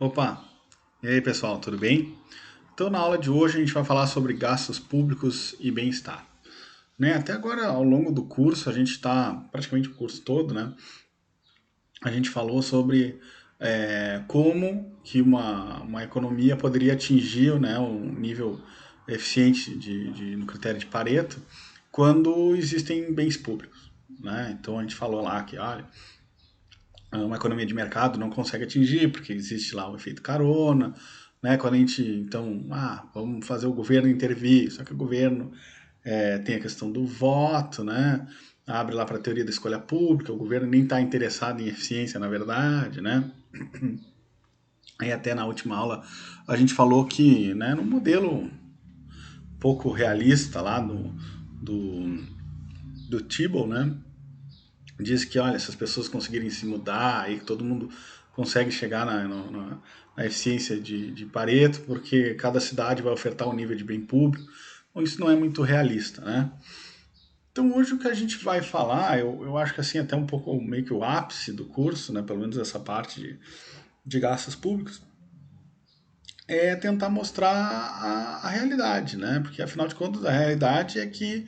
Opa! E aí pessoal, tudo bem? Então na aula de hoje a gente vai falar sobre gastos públicos e bem-estar. Até agora, ao longo do curso, a gente está, praticamente o curso todo, a gente falou sobre como que uma economia poderia atingir um nível eficiente no critério de Pareto quando existem bens públicos. Então a gente falou lá que, olha, uma economia de mercado não consegue atingir, porque existe lá o efeito carona, Quando a gente, então, vamos fazer o governo intervir, só que o governo tem a questão do voto, Abre lá para a teoria da escolha pública, o governo nem está interessado em eficiência, na verdade, Aí até na última aula a gente falou que, no modelo pouco realista lá do Tibble, diz que, olha, se as pessoas conseguirem se mudar, aí todo mundo consegue chegar na eficiência de Pareto, porque cada cidade vai ofertar um nível de bem público. Então, isso não é muito realista, Então, hoje o que a gente vai falar, eu acho que assim, até um pouco meio que o ápice do curso, pelo menos essa parte de gastos públicos, é tentar mostrar a realidade, Porque, afinal de contas, a realidade é que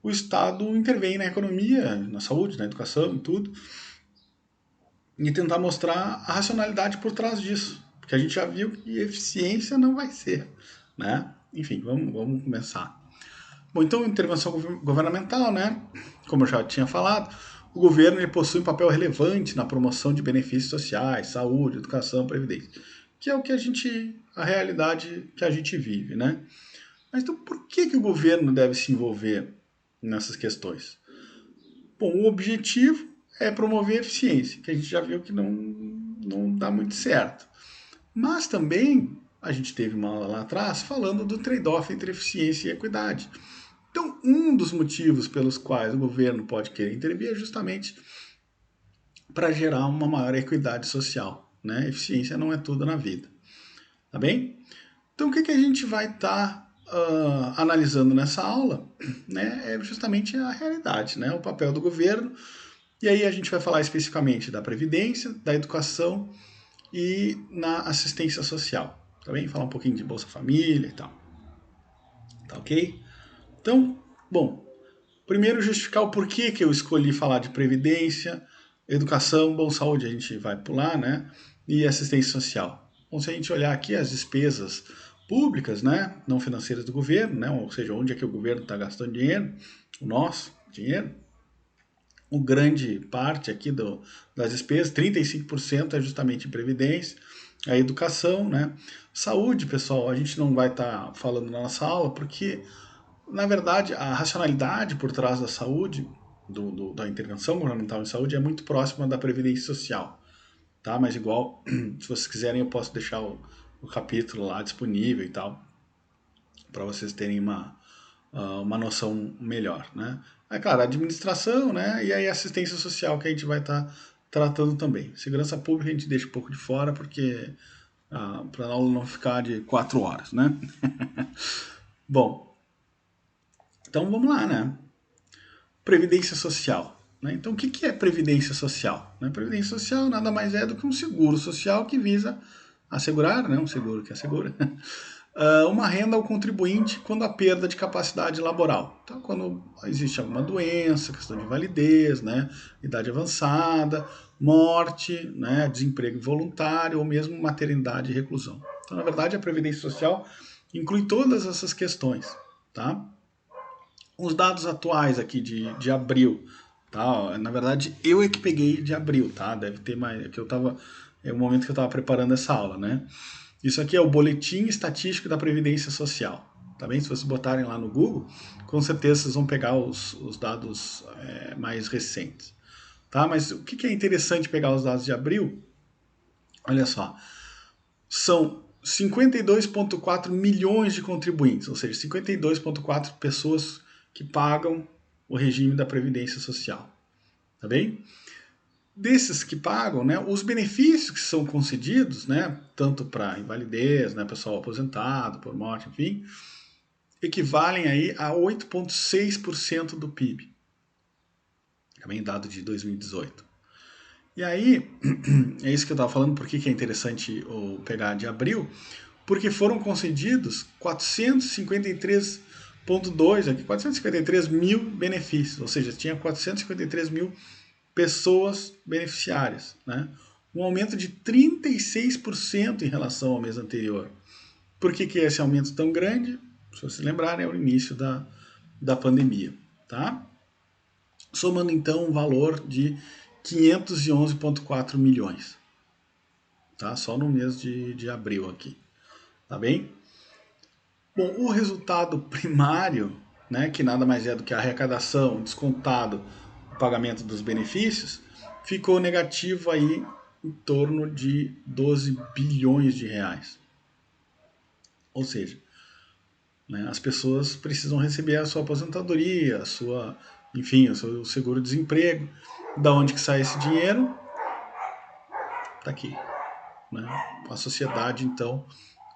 o Estado intervém na economia, na saúde, na educação e tudo, e tentar mostrar a racionalidade por trás disso. Porque a gente já viu que eficiência não vai ser, Enfim, vamos começar. Bom, então, intervenção governamental, Como eu já tinha falado, o governo ele possui um papel relevante na promoção de benefícios sociais, saúde, educação, previdência, que é a realidade que a gente vive, Mas então, por que o governo deve se envolver nessas questões? Bom, o objetivo é promover a eficiência, que a gente já viu que não dá muito certo. Mas também a gente teve uma aula lá atrás falando do trade-off entre eficiência e equidade. Então, um dos motivos pelos quais o governo pode querer intervir é justamente para gerar uma maior equidade social. Eficiência não é tudo na vida. Tá bem? Então, o que a gente vai estar analisando nessa aula é justamente a realidade, o papel do governo. E aí a gente vai falar especificamente da previdência, da educação e na assistência social. Tá bem? Falar um pouquinho de Bolsa Família e tal. Tá ok? Então, bom, primeiro justificar o porquê que eu escolhi falar de previdência, educação, bom, saúde, a gente vai pular, E assistência social. Bom, se a gente olhar aqui as despesas públicas, não financeiras do governo, Ou seja, onde é que o governo está gastando dinheiro, o nosso dinheiro, o grande parte aqui das despesas, 35% é justamente em previdência, a educação, Saúde, pessoal, a gente não vai estar falando na nossa aula, porque, na verdade, a racionalidade por trás da saúde, da intervenção governamental em saúde, é muito próxima da previdência social, tá? Mas igual, se vocês quiserem, eu posso deixar o capítulo lá disponível e tal, para vocês terem uma noção melhor, É claro, a administração, E aí assistência social que a gente vai estar tratando também. Segurança pública a gente deixa um pouco de fora porque para a aula não ficar de 4 horas, Bom, então vamos lá, Previdência social. Então, o que é previdência social? Previdência social nada mais é do que um seguro social que visa assegurar, um seguro que assegura, uma renda ao contribuinte quando há perda de capacidade laboral. Então, quando existe alguma doença, questão de invalidez, idade avançada, morte, desemprego involuntário ou mesmo maternidade e reclusão. Então, na verdade, a Previdência Social inclui todas essas questões, tá? Os dados atuais aqui de abril, tá? Na verdade, eu é que peguei de abril, tá? Deve ter mais, que eu tava, é o momento que eu estava preparando essa aula, Isso aqui é o Boletim Estatístico da Previdência Social. Tá bem? Se vocês botarem lá no Google, com certeza vocês vão pegar os dados mais recentes. Tá? Mas o que é interessante pegar os dados de abril? Olha só, são 52,4 milhões de contribuintes, ou seja, 52,4 pessoas que pagam o regime da Previdência Social. Tá bem? Desses que pagam, os benefícios que são concedidos, tanto para invalidez, pessoal aposentado, por morte, enfim, equivalem aí a 8,6% do PIB, também dado de 2018. E aí, é isso que eu estava falando, por que é interessante pegar de abril, porque foram concedidos 453,2 aqui, 453 mil benefícios, ou seja, tinha 453 mil pessoas beneficiárias, né? Um aumento de 36% em relação ao mês anterior. Por que é esse aumento tão grande? Se vocês lembrarem, é o início da pandemia, tá? Somando então um valor de 511,4 milhões, tá? Só no mês de abril aqui, tá bem? Bom, o resultado primário, né, que nada mais é do que a arrecadação descontado o pagamento dos benefícios, ficou negativo aí em torno de 12 bilhões de reais. Ou seja, né, as pessoas precisam receber a sua aposentadoria, a sua, enfim, o seu seguro-desemprego. Da onde que sai esse dinheiro? Tá aqui, né? A sociedade então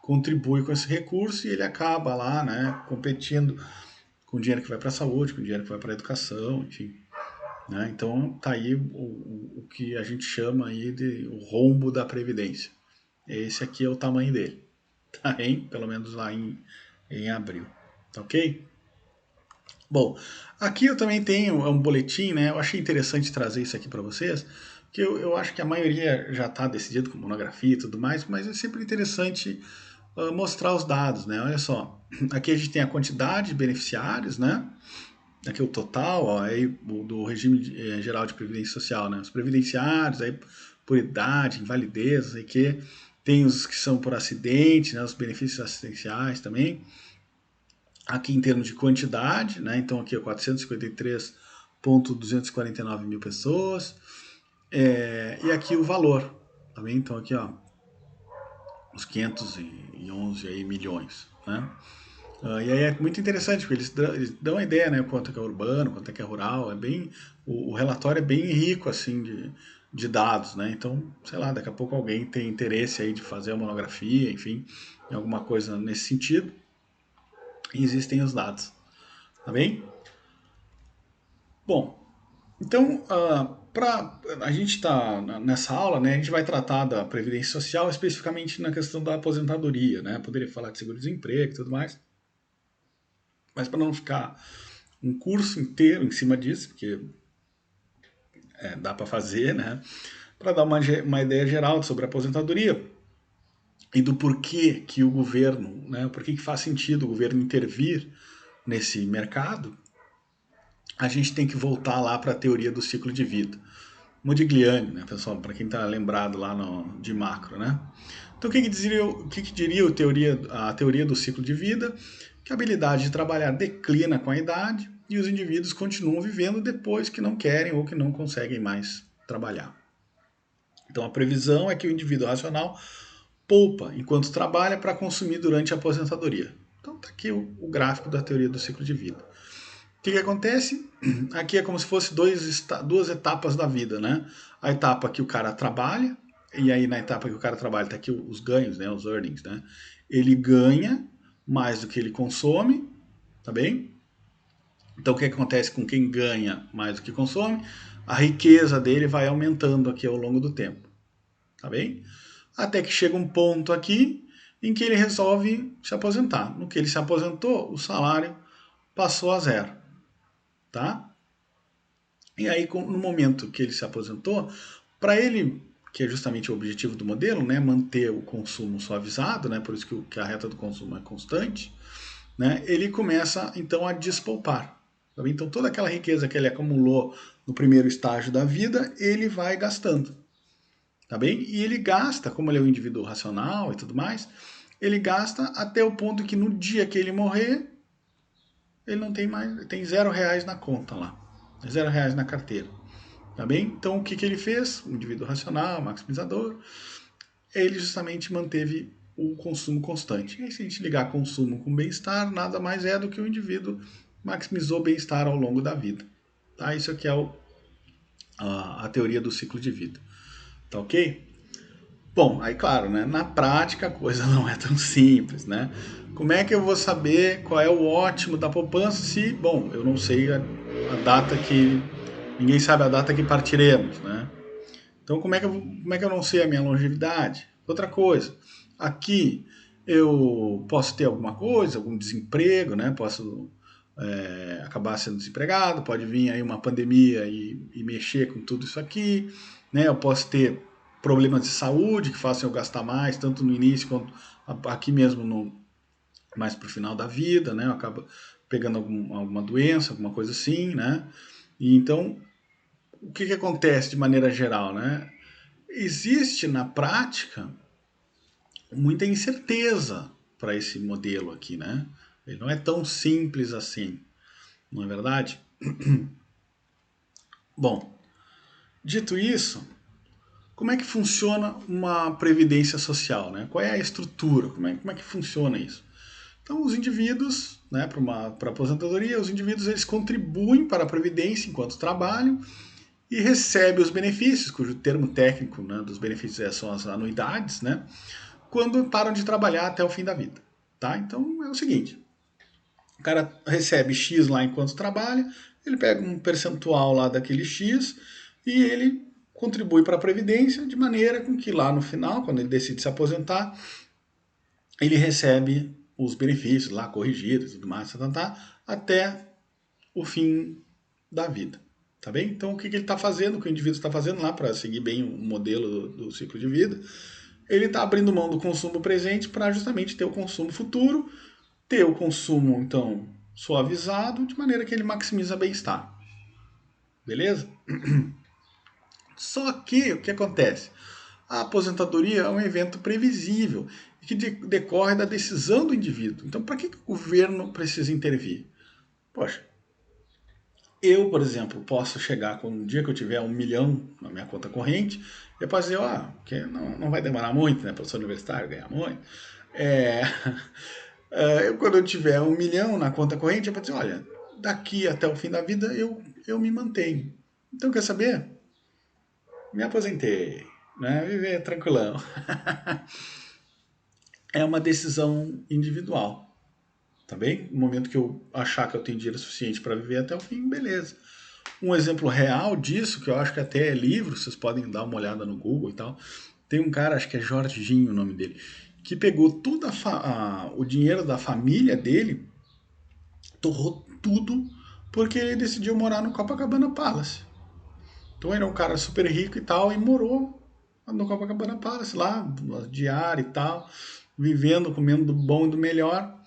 contribui com esse recurso e ele acaba lá, né, competindo com o dinheiro que vai para a saúde, com o dinheiro que vai para a educação, enfim. Né? Então tá aí o que a gente chama aí de o rombo da Previdência. Esse aqui é o tamanho dele, tá bem? Pelo menos lá em abril, tá ok? Bom, aqui eu também tenho um boletim, né? Eu achei interessante trazer isso aqui para vocês, que eu acho que a maioria já está decidido com monografia e tudo mais, mas é sempre interessante mostrar os dados, né? Olha só, aqui a gente tem a quantidade de beneficiários, né? Aqui o total, ó, aí, do regime geral de previdência social, né? Os previdenciários, aí por idade, invalidez, aí que tem os que são por acidente, né? Os benefícios assistenciais também. Aqui em termos de quantidade, né? Então aqui é 453,249 mil pessoas. E aqui o valor, tá bem? Então aqui, ó, os 511 aí, milhões, né? E aí é muito interessante, porque eles dão a ideia, né, quanto é que é urbano, quanto é que é rural, é bem, o relatório é bem rico, assim, de dados, né, então, sei lá, daqui a pouco alguém tem interesse aí de fazer a monografia, enfim, em alguma coisa nesse sentido, e existem os dados, tá bem? Bom, então, a gente está nessa aula, né, a gente vai tratar da Previdência Social, especificamente na questão da aposentadoria, né, poderia falar de seguro-desemprego e tudo mais, mas para não ficar um curso inteiro em cima disso, porque dá para fazer, né? Para dar uma ideia geral sobre a aposentadoria e do porquê que o governo, né? Por que faz sentido o governo intervir nesse mercado, a gente tem que voltar lá para a teoria do ciclo de vida. Modigliani, né, pessoal, para quem está lembrado lá de macro, né? Então, o que diria a teoria do ciclo de vida? Que a habilidade de trabalhar declina com a idade e os indivíduos continuam vivendo depois que não querem ou que não conseguem mais trabalhar. Então, a previsão é que o indivíduo racional poupa enquanto trabalha para consumir durante a aposentadoria. Então, está aqui o gráfico da teoria do ciclo de vida. O que acontece? Aqui é como se fosse duas etapas da vida, né? A etapa que o cara trabalha, e aí na etapa que o cara trabalha, tá aqui os ganhos, né? Os earnings, né? Ele ganha mais do que ele consome, tá bem? Então o que acontece com quem ganha mais do que consome? A riqueza dele vai aumentando aqui ao longo do tempo, tá bem? Até que chega um ponto aqui em que ele resolve se aposentar. No que ele se aposentou, o salário passou a zero, tá? E aí, no momento que ele se aposentou, para ele, que é justamente o objetivo do modelo, né, manter o consumo suavizado, né, por isso que a reta do consumo é constante, né, ele começa então a despoupar. Então toda aquela riqueza que ele acumulou no primeiro estágio da vida, ele vai gastando. Tá bem? E ele gasta, como ele é um indivíduo racional e tudo mais, ele gasta até o ponto que no dia que ele morrer, ele não tem mais, ele tem R$0 na conta lá, R$0 na carteira. Tá bem? Então o que ele fez? Um indivíduo racional, maximizador, ele justamente manteve o consumo constante. E aí, se a gente ligar consumo com bem-estar, nada mais é do que o indivíduo maximizou bem-estar ao longo da vida. Tá? Isso aqui é a teoria do ciclo de vida. Tá ok? Bom, aí claro, né, na prática a coisa não é tão simples, né? Como é que eu vou saber qual é o ótimo da poupança se, bom, eu não sei a data que... Ninguém sabe a data que partiremos, né? Então, como é que eu não sei a minha longevidade? Outra coisa, aqui eu posso ter alguma coisa, algum desemprego, né? Posso acabar sendo desempregado, pode vir aí uma pandemia e mexer com tudo isso aqui, né? Eu posso ter problemas de saúde que façam eu gastar mais, tanto no início quanto aqui mesmo mais para o final da vida, né? Eu acabo pegando alguma doença, alguma coisa assim, né? E então, o que acontece de maneira geral, né? Existe na prática muita incerteza para esse modelo aqui, né? Ele não é tão simples assim, não é verdade? Bom, dito isso, como é que funciona uma previdência social, né? Qual é a estrutura? Como é que funciona isso? Então, os indivíduos, né, para aposentadoria, os indivíduos eles contribuem para a previdência enquanto trabalham e recebem os benefícios, cujo termo técnico, né, dos benefícios são as anuidades, né, quando param de trabalhar até o fim da vida. Tá? Então, é o seguinte, o cara recebe X lá enquanto trabalha, ele pega um percentual lá daquele X e ele contribui para a Previdência de maneira com que lá no final, quando ele decide se aposentar, ele recebe os benefícios lá corrigidos e tudo mais, até o fim da vida. Tá bem? Então, o que ele está fazendo, o que o indivíduo está fazendo lá para seguir bem o modelo do ciclo de vida? Ele está abrindo mão do consumo presente para justamente ter o consumo futuro, ter o consumo, então, suavizado, de maneira que ele maximiza bem-estar. Beleza? Só que o que acontece? A aposentadoria é um evento previsível e que decorre da decisão do indivíduo. Então, para que o governo precisa intervir? Poxa, eu, por exemplo, posso chegar com um dia que eu tiver 1 milhão na minha conta corrente, eu posso dizer, ó, que não vai demorar muito, né? Professor universitário ganhar muito. É, quando eu tiver 1 milhão na conta corrente, eu posso dizer, olha, daqui até o fim da vida eu me mantenho. Então, quer saber? Me aposentei, né? Viver tranquilão. É uma decisão individual, tá bem? No momento que eu achar que eu tenho dinheiro suficiente para viver até o fim, beleza. Um exemplo real disso, que eu acho que até é livro, vocês podem dar uma olhada no Google e tal. Tem um cara, acho que é Jorginho o nome dele, que pegou todo o dinheiro da família dele, torrou tudo, porque ele decidiu morar no Copacabana Palace. Então ele é um cara super rico e tal, e morou no Copacabana Palace, lá, diário e tal, vivendo, comendo do bom e do melhor.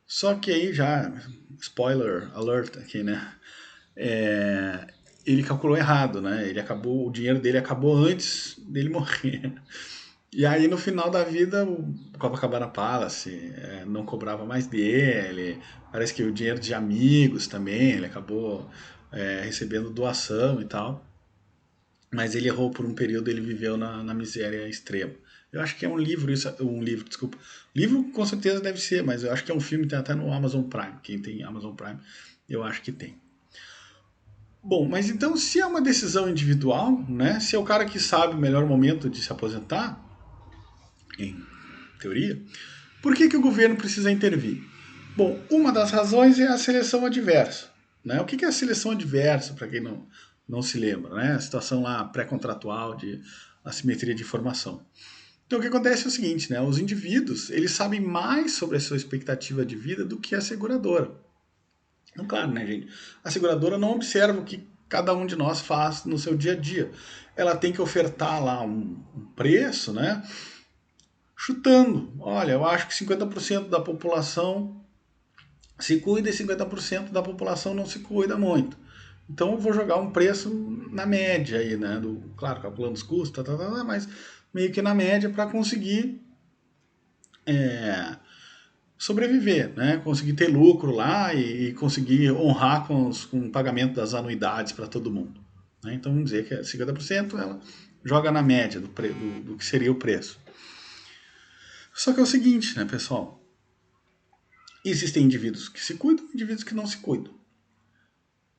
Só que aí já, spoiler alert aqui, né? É, ele calculou errado, né? O dinheiro dele acabou antes dele morrer. E aí no final da vida o Copacabana Palace não cobrava mais dele. Parece que o dinheiro de amigos também, ele acabou recebendo doação e tal. Mas ele errou por um período, ele viveu na miséria extrema. Eu acho que é um livro, desculpa. Livro com certeza deve ser, mas eu acho que é um filme, tem até no Amazon Prime. Quem tem Amazon Prime, eu acho que tem. Bom, mas então se é uma decisão individual, né? Se é o cara que sabe o melhor momento de se aposentar, em teoria, por que o governo precisa intervir? Bom, uma das razões é a seleção adversa. Né? O que é a seleção adversa, para quem não se lembra? Né? A situação lá pré-contratual de assimetria de informação. Então o que acontece é o seguinte, né? Os indivíduos eles sabem mais sobre a sua expectativa de vida do que a seguradora. Então, claro, né, gente? A seguradora não observa o que cada um de nós faz no seu dia a dia. Ela tem que ofertar lá um preço, né? Chutando. Olha, eu acho que 50% da população se cuida e 50% da população não se cuida muito. Então eu vou jogar um preço na média aí, né? Claro, calculando os custos, mas meio que na média para conseguir sobreviver, né? Conseguir ter lucro lá e conseguir honrar com o pagamento das anuidades para todo mundo. Né? Então vamos dizer que é 50% ela joga na média do que seria o preço. Só que é o seguinte, né, pessoal? Existem indivíduos que se cuidam e indivíduos que não se cuidam.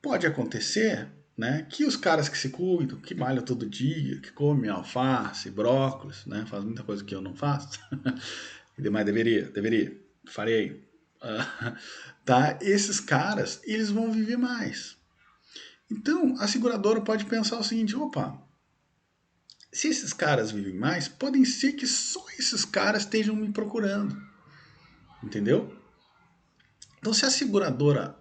Pode acontecer, né, que os caras que se cuidam, que malham todo dia, que comem alface, brócolis, né, faz muita coisa que eu não faço, e demais deveria, farei, tá? Esses caras, eles vão viver mais. Então, a seguradora pode pensar o seguinte, opa, Se esses caras vivem mais, podem ser que só esses caras estejam me procurando, entendeu? Então, se a seguradora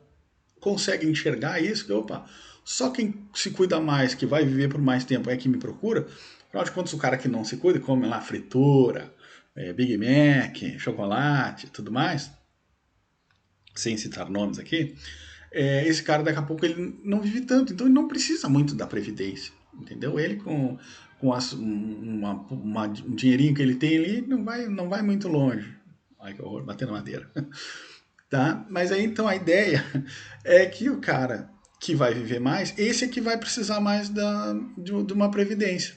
consegue enxergar isso, que opa, só quem se cuida mais, que vai viver por mais tempo, é que me procura. Afinal de contas, o cara que não se cuida, come lá fritura, Big Mac, chocolate, tudo mais, sem citar nomes aqui, esse cara daqui a pouco ele não vive tanto, então ele não precisa muito da previdência, entendeu? Ele com um dinheirinho que ele tem ali não vai muito longe. Ai que horror, batendo madeira. Tá? Mas aí então a ideia é que o cara que vai viver mais, esse é que vai precisar mais de uma previdência.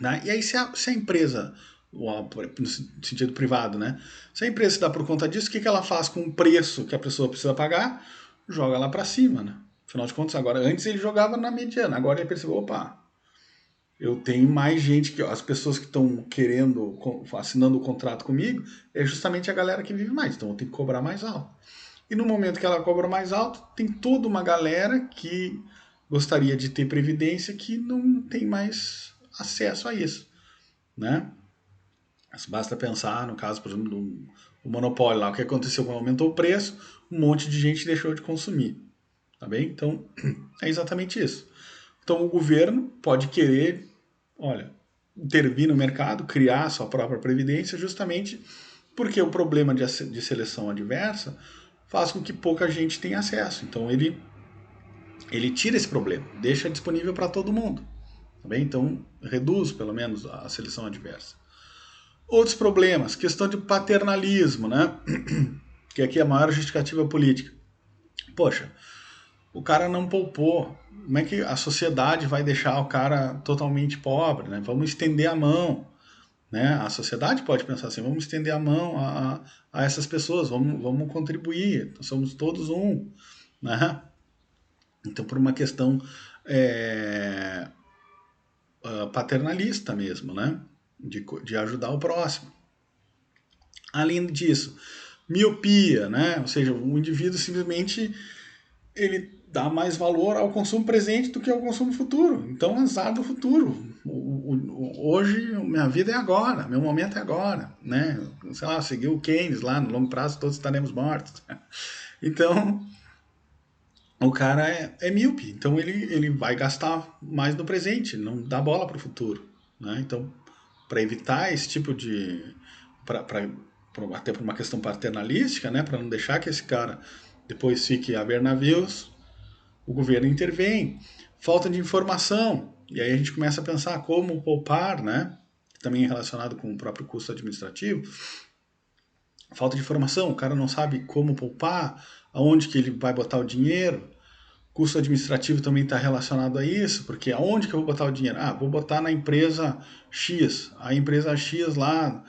Né? E aí se a empresa, no sentido privado, né? Se a empresa se dá por conta disso, o que ela faz com o preço que a pessoa precisa pagar? Joga lá para cima, né? Afinal de contas, agora, antes ele jogava na mediana, agora ele percebeu, opa, eu tenho mais gente, que as pessoas que estão querendo, assinando o contrato comigo, é justamente a galera que vive mais, então eu tenho que cobrar mais alto. E no momento que ela cobra mais alto, tem toda uma galera que gostaria de ter previdência que não tem mais acesso a isso, né? Mas basta pensar, no caso, por exemplo, do monopólio lá, o que aconteceu quando aumentou o preço, um monte de gente deixou de consumir, tá bem? Então, é exatamente isso. Então, o governo pode querer, olha, intervir no mercado, criar a sua própria previdência, justamente porque o problema de seleção adversa faz com que pouca gente tenha acesso. Então, ele tira esse problema, deixa disponível para todo mundo. Tá bem? Então, reduz, pelo menos, a seleção adversa. Outros problemas, questão de paternalismo, né? Que aqui é a maior justificativa política. Poxa, o cara não poupou. Como é que a sociedade vai deixar o cara totalmente pobre, né? Vamos estender a mão, né? A sociedade pode pensar assim, vamos estender a mão a essas pessoas, vamos contribuir, somos todos um, né? Então, por uma questão é, paternalista mesmo, né? De ajudar o próximo. Além disso, miopia, né? Ou seja, o indivíduo simplesmente ele dá mais valor ao consumo presente do que ao consumo futuro. Então, azar do futuro. Hoje, minha vida é agora, meu momento é agora, né? Sei lá, seguir o Keynes lá, no longo prazo todos estaremos mortos. Então, o cara é míope, então ele vai gastar mais no presente, não dá bola para o futuro. Né? Então, para evitar esse tipo de. Até por uma questão paternalística, né? Para não deixar que esse cara depois fique a ver navios, o governo intervém. Falta de informação, e aí a gente começa a pensar como poupar, né? Também relacionado com o próprio custo administrativo. Falta de informação, o cara não sabe como poupar, aonde que ele vai botar o dinheiro. Custo administrativo também está relacionado a isso, porque aonde que eu vou botar o dinheiro? Ah, vou botar na empresa X. A empresa X lá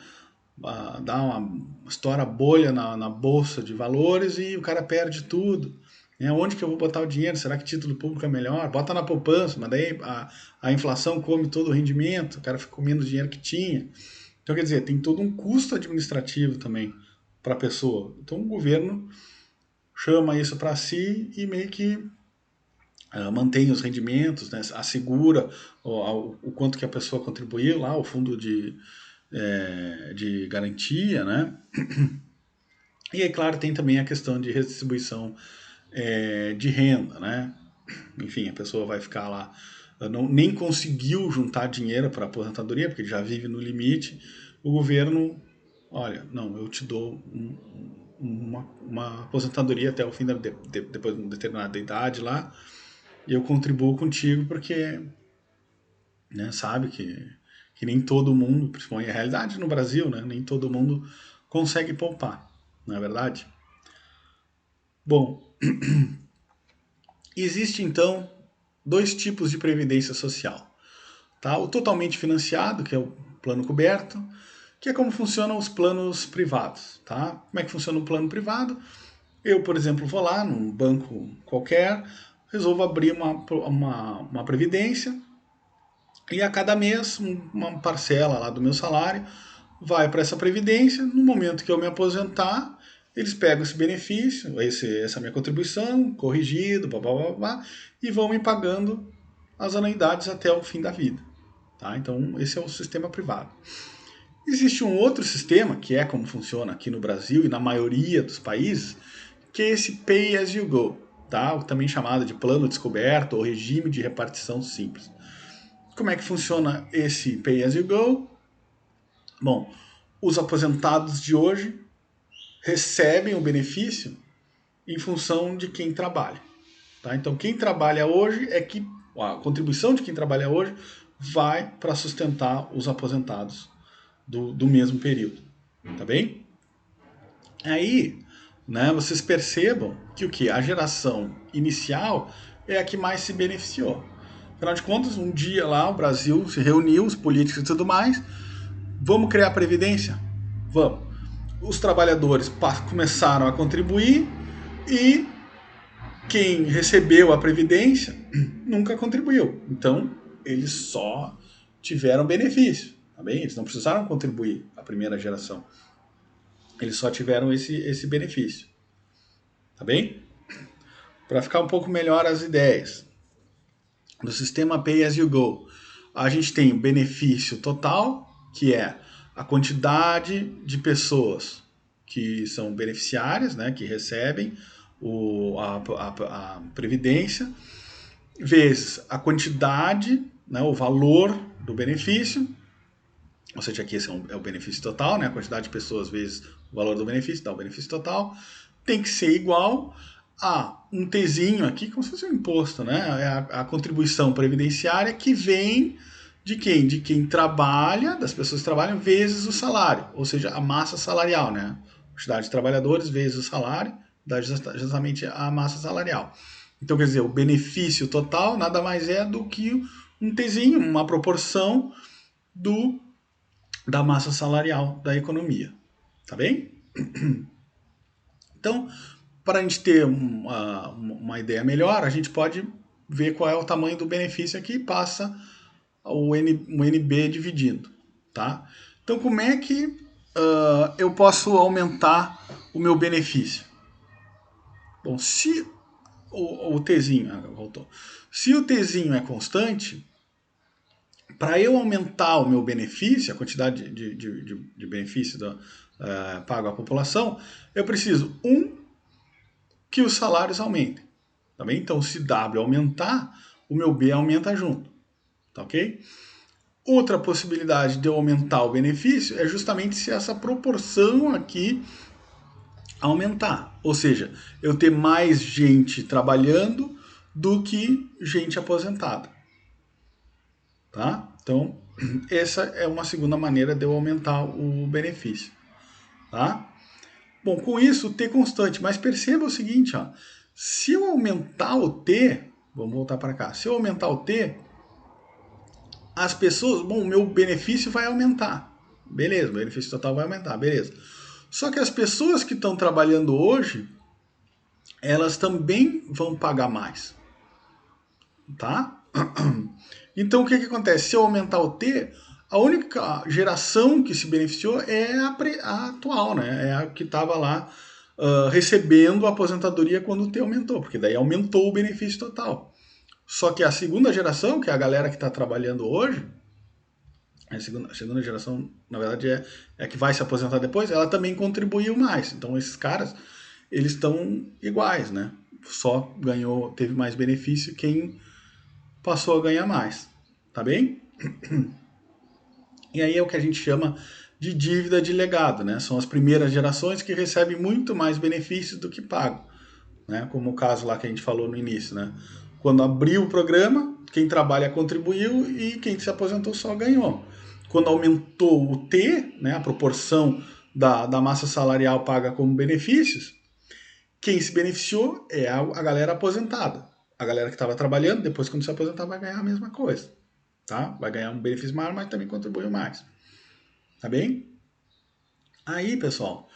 dá uma estoura bolha na bolsa de valores e o cara perde tudo. Onde que eu vou botar o dinheiro? Será que título público é melhor? Bota na poupança, mas daí a inflação come todo o rendimento, o cara fica comendo o dinheiro que tinha. Então, quer dizer, tem todo um custo administrativo também para a pessoa. Então, o governo chama isso para si e meio que mantém os rendimentos, né, assegura o quanto que a pessoa contribuiu lá, o fundo de garantia, né? E é claro, tem também a questão de redistribuição de renda, né? Enfim, a pessoa vai ficar lá, nem conseguiu juntar dinheiro para a aposentadoria, porque já vive no limite, o governo, olha, não, eu te dou uma aposentadoria até o fim, depois de uma determinada idade lá, e eu contribuo contigo porque, né, sabe que nem todo mundo, principalmente a realidade no Brasil, né, nem todo mundo consegue poupar, não é verdade? Bom, existe então dois tipos de previdência social. Tá? O totalmente financiado, que é o plano coberto, que é como funcionam os planos privados. Tá? Como é que funciona o plano privado? Eu, por exemplo, vou lá num banco qualquer, resolvo abrir uma previdência e a cada mês uma parcela lá do meu salário vai para essa previdência. No momento que eu me aposentar, eles pegam esse benefício, essa minha contribuição, corrigido, blá, blá, blá, blá, e vão me pagando as anuidades até o fim da vida. Tá? Então, esse é o sistema privado. Existe um outro sistema, que é como funciona aqui no Brasil e na maioria dos países, que é esse Pay as you go, tá? Também chamado de plano descoberto ou regime de repartição simples. Como é que funciona esse Pay as you go? Bom, os aposentados de hoje recebem o benefício em função de quem trabalha. Tá? Então, quem trabalha hoje a contribuição de quem trabalha hoje vai para sustentar os aposentados do mesmo período. Tá bem? Aí, né, vocês percebam que o que? A geração inicial é a que mais se beneficiou. Afinal de contas, um dia lá o Brasil se reuniu, os políticos e tudo mais, vamos criar a Previdência? Vamos. Os trabalhadores começaram a contribuir e quem recebeu a Previdência nunca contribuiu. Então, eles só tiveram benefício. Tá bem? Eles não precisaram contribuir, a primeira geração. Eles só tiveram esse benefício. Tá bem? Para ficar um pouco melhor as ideias. No sistema Pay as you go, a gente tem o benefício total, que é a quantidade de pessoas que são beneficiárias, né, que recebem a previdência, vezes a quantidade, né, o valor do benefício, ou seja, aqui esse é o benefício total, né, a quantidade de pessoas vezes o valor do benefício, dá o benefício total, tem que ser igual a um Tzinho aqui, como se fosse um imposto, né, é a contribuição previdenciária que vem de quem? De quem trabalha, das pessoas que trabalham, vezes o salário, ou seja, a massa salarial, né, a quantidade de trabalhadores vezes o salário, dá justamente a massa salarial. Então, quer dizer, o benefício total nada mais é do que um Tzinho, uma proporção da massa salarial da economia. Tá bem? Então, para a gente ter uma ideia melhor, a gente pode ver qual é o tamanho do benefício aqui e passa o NB dividindo. Tá? Então, como é que eu posso aumentar o meu benefício? Bom, se o Tzinho, voltou. Se o Tzinho é constante, para eu aumentar o meu benefício, a quantidade de benefício pago à população, eu preciso, que os salários aumentem. Tá bem? Então, se W aumentar, o meu B aumenta junto. Tá ok? Outra possibilidade de eu aumentar o benefício é justamente se essa proporção aqui aumentar. Ou seja, eu ter mais gente trabalhando do que gente aposentada. Tá? Então, essa é uma segunda maneira de eu aumentar o benefício. Tá? Bom, com isso, o T constante. Mas perceba o seguinte, ó, se eu aumentar o T, vamos voltar para cá, se eu aumentar o T, as pessoas, bom, o meu benefício vai aumentar. Beleza, o benefício total vai aumentar, beleza. Só que as pessoas que estão trabalhando hoje, elas também vão pagar mais. Tá? Então, o que acontece? Se eu aumentar o T, a única geração que se beneficiou é a atual, né? É a que estava lá recebendo a aposentadoria quando o T aumentou, porque daí aumentou o benefício total. Só que a segunda geração, que é a galera que está trabalhando hoje, a segunda geração, na verdade, é a que vai se aposentar depois, ela também contribuiu mais. Então, esses caras, eles estão iguais, né? Só teve mais benefício quem passou a ganhar mais. Tá bem? E aí é o que a gente chama de dívida de legado, né? São as primeiras gerações que recebem muito mais benefícios do que pagam, né? Como o caso lá que a gente falou no início, né? Quando abriu o programa, quem trabalha contribuiu e quem se aposentou só ganhou. Quando aumentou o T, né, a proporção da massa salarial paga como benefícios, quem se beneficiou é a galera aposentada. A galera que estava trabalhando, depois quando se aposentar vai ganhar a mesma coisa. Tá? Vai ganhar um benefício maior, mas também contribuiu mais. Tá bem? Aí, pessoal,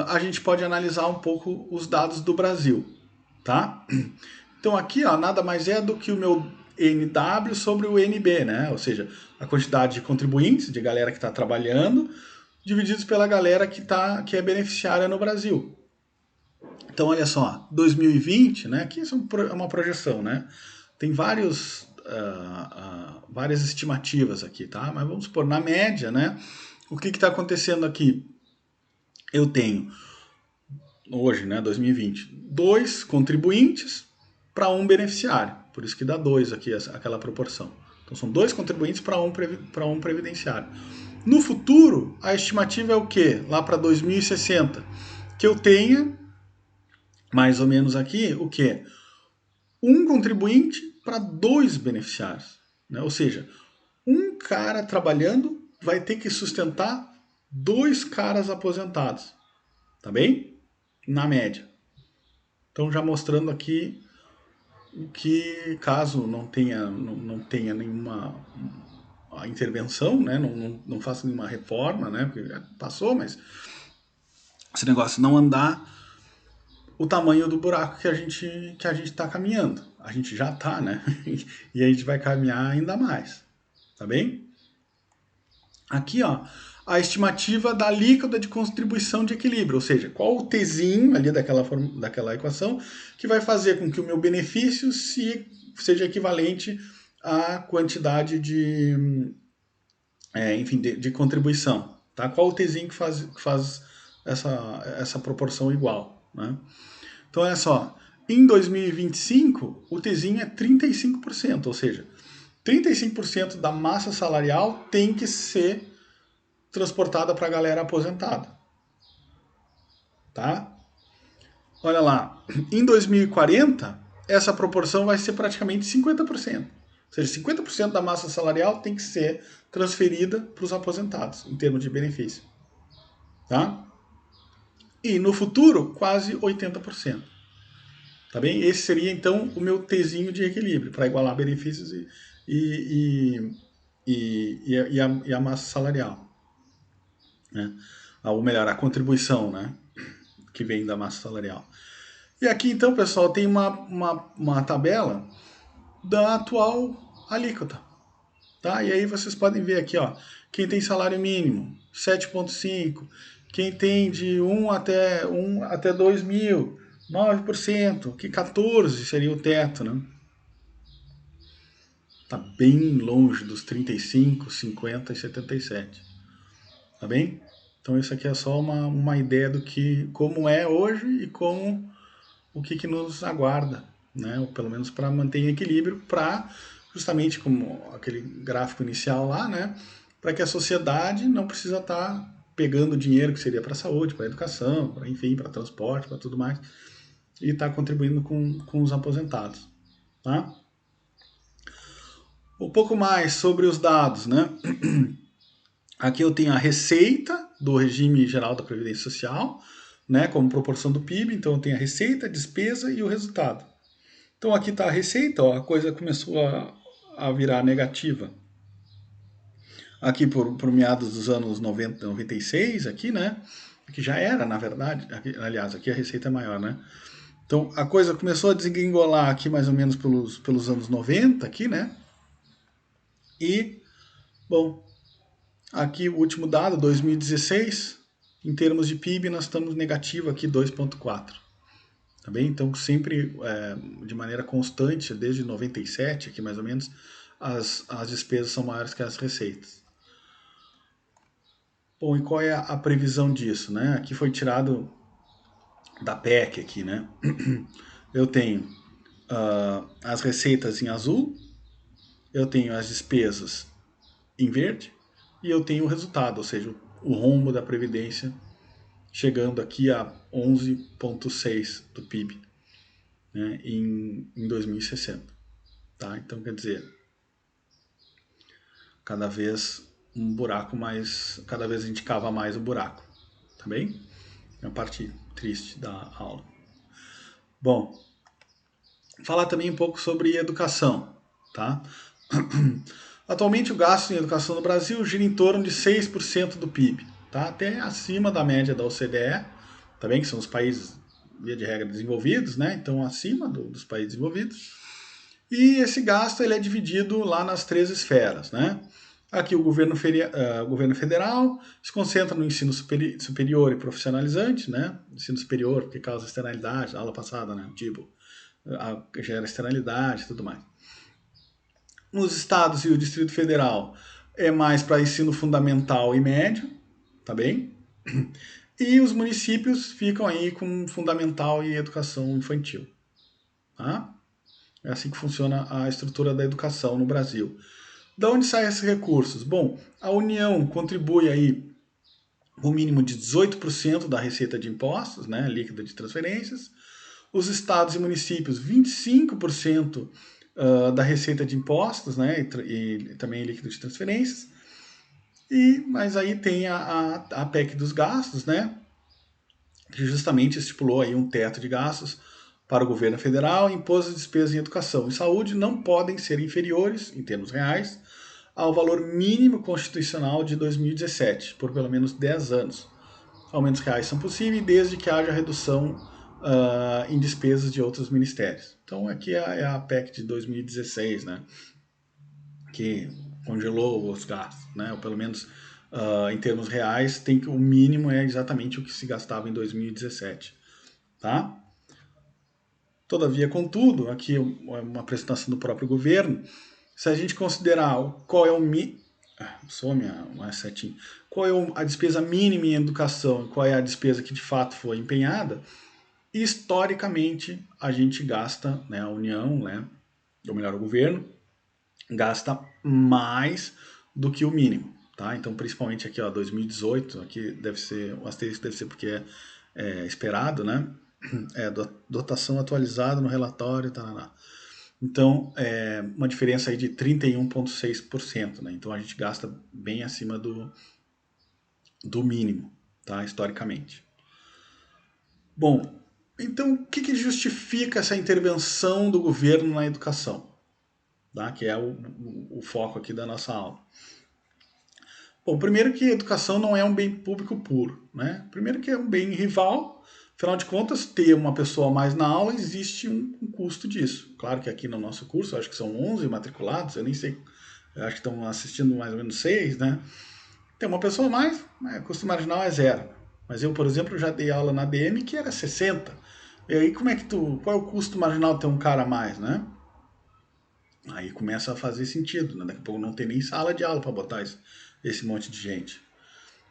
a gente pode analisar um pouco os dados do Brasil. Tá? Então aqui, ó, nada mais é do que o meu NW sobre o NB, né? Ou seja, a quantidade de contribuintes, de galera que está trabalhando, divididos pela galera que é beneficiária no Brasil. Então, olha só, 2020, né? Aqui é uma projeção, né? Tem vários várias estimativas aqui, tá? Mas vamos supor, na média, né? O que está acontecendo aqui? Eu tenho, hoje, né, 2020, 2 contribuintes para um beneficiário. Por isso que dá 2 aqui, aquela proporção. Então são 2 contribuintes para um previdenciário. No futuro, a estimativa é o quê? Lá para 2060, que eu tenha, mais ou menos aqui, o quê? Um contribuinte para 2 beneficiários. Né? Ou seja, um cara trabalhando vai ter que sustentar 2 caras aposentados. Tá bem? Na média. Então já mostrando aqui que caso não tenha nenhuma intervenção, né? Não faça nenhuma reforma, né? Porque já passou, mas esse negócio não andar, o tamanho do buraco que a gente está caminhando. A gente já está, né? E a gente vai caminhar ainda mais. Tá bem? Aqui, ó, a estimativa da alíquota de contribuição de equilíbrio, ou seja, qual o Tzinho ali daquela equação que vai fazer com que o meu benefício seja equivalente à quantidade de contribuição. Tá? Qual o Tzinho que faz essa proporção igual. Né? Então, olha só, em 2025, o Tzinho é 35%, ou seja, 35% da massa salarial tem que ser transportada para a galera aposentada. Tá? Olha lá, em 2040, essa proporção vai ser praticamente 50%. Ou seja, 50% da massa salarial tem que ser transferida para os aposentados, em termos de benefício. Tá? E no futuro, quase 80%. Tá bem? Esse seria, então, o meu Tzinho de equilíbrio, para igualar benefícios e a massa salarial. Né? Ou melhor, a contribuição, né? Que vem da massa salarial. E aqui, então, pessoal, tem uma tabela da atual alíquota. Tá? E aí vocês podem ver aqui, ó, quem tem salário mínimo, 7,5%. Quem tem de 1 até 2 mil, 9%. Que 14% seria o teto, né? Tá bem longe dos 35, 50 e 77. Tá bem? Então isso aqui é só uma ideia do que como é hoje e como o que nos aguarda, né? Ou pelo menos para manter em equilíbrio, para justamente como aquele gráfico inicial lá, né? Para que a sociedade não precisa estar pegando dinheiro que seria para a saúde, para a educação, para enfim, para transporte, para tudo mais, e está contribuindo com os aposentados, tá? Um pouco mais sobre os dados, né? Aqui eu tenho a receita do regime geral da Previdência Social, né, como proporção do PIB, então eu tenho a receita, a despesa e o resultado. Então aqui está a receita, ó, a coisa começou a virar negativa. Aqui por meados dos anos 90, 96, aqui, né, que já era, na verdade, aqui, aliás, aqui a receita é maior, né. Então a coisa começou a desgringolar aqui mais ou menos pelos anos 90, aqui, né, e, bom, aqui o último dado, 2016, em termos de PIB, nós estamos negativo aqui 2,4. Tá bem? Então, sempre de maneira constante, desde 97, aqui mais ou menos, as despesas são maiores que as receitas. Bom, e qual é a previsão disso? Né? Aqui foi tirado da PEC, aqui, né? Eu tenho as receitas em azul, eu tenho as despesas em verde, e eu tenho o resultado, ou seja, o rombo da Previdência chegando aqui a 11,6% do PIB, né, em 2060. Tá? Então, quer dizer, cada vez cada vez a gente cava mais o buraco. Tá bem? É a parte triste da aula. Bom, falar também um pouco sobre educação. Tá? Atualmente o gasto em educação no Brasil gira em torno de 6% do PIB, tá? Até acima da média da OCDE, tá bem? Que são os países, via de regra, desenvolvidos, né? Então acima dos países desenvolvidos. E esse gasto ele é dividido lá nas 3 esferas, né? Aqui o governo federal se concentra no ensino superior e profissionalizante, né? Ensino superior, porque causa externalidade, aula passada, né? Tipo, gera externalidade e tudo mais. Nos estados e o Distrito Federal é mais para ensino fundamental e médio, tá bem? E os municípios ficam aí com fundamental e educação infantil, tá? É assim que funciona a estrutura da educação no Brasil. De onde saem esses recursos? Bom, a União contribui aí com o mínimo de 18% da receita de impostos, né, líquida de transferências. Os estados e municípios, 25% da receita de impostos, né, e também líquido de transferências. Mas aí tem a PEC dos gastos, né, que justamente estipulou aí um teto de gastos para o governo federal, impôs as despesas em educação e saúde não podem ser inferiores, em termos reais, ao valor mínimo constitucional de 2017, por pelo menos 10 anos. Aumentos reais são possíveis desde que haja redução em despesas de outros ministérios. Então aqui é a PEC de 2016, né, que congelou os gastos, né, ou pelo menos em termos reais, o mínimo é exatamente o que se gastava em 2017. Tá? Todavia, contudo, aqui é uma apresentação do próprio governo, se a gente considerar qual é o qual é a despesa mínima em educação e qual é a despesa que de fato foi empenhada, historicamente a gente gasta, né, a União, né, ou melhor, o governo, gasta mais do que o mínimo. Tá? Então, principalmente aqui, ó, 2018, aqui deve ser, o asterisco deve ser porque é esperado, né? Dotação atualizada no relatório, tarará. Então, uma diferença aí de 31,6%, né? Então, a gente gasta bem acima do mínimo, tá? Historicamente. Bom, então, o que justifica essa intervenção do governo na educação? Tá? Que é o foco aqui da nossa aula. Bom, primeiro que a educação não é um bem público puro, né? Primeiro que é um bem rival, afinal de contas, ter uma pessoa a mais na aula, existe um custo disso. Claro que aqui no nosso curso, acho que são 11 matriculados, eu nem sei, eu acho que estão assistindo mais ou menos 6, né? Tem uma pessoa a mais, né? Custo marginal é zero. Mas eu, por exemplo, já dei aula na DM que era 60. E aí, qual é o custo marginal de ter um cara a mais, né? Aí começa a fazer sentido, né? Daqui a pouco não tem nem sala de aula para botar esse monte de gente.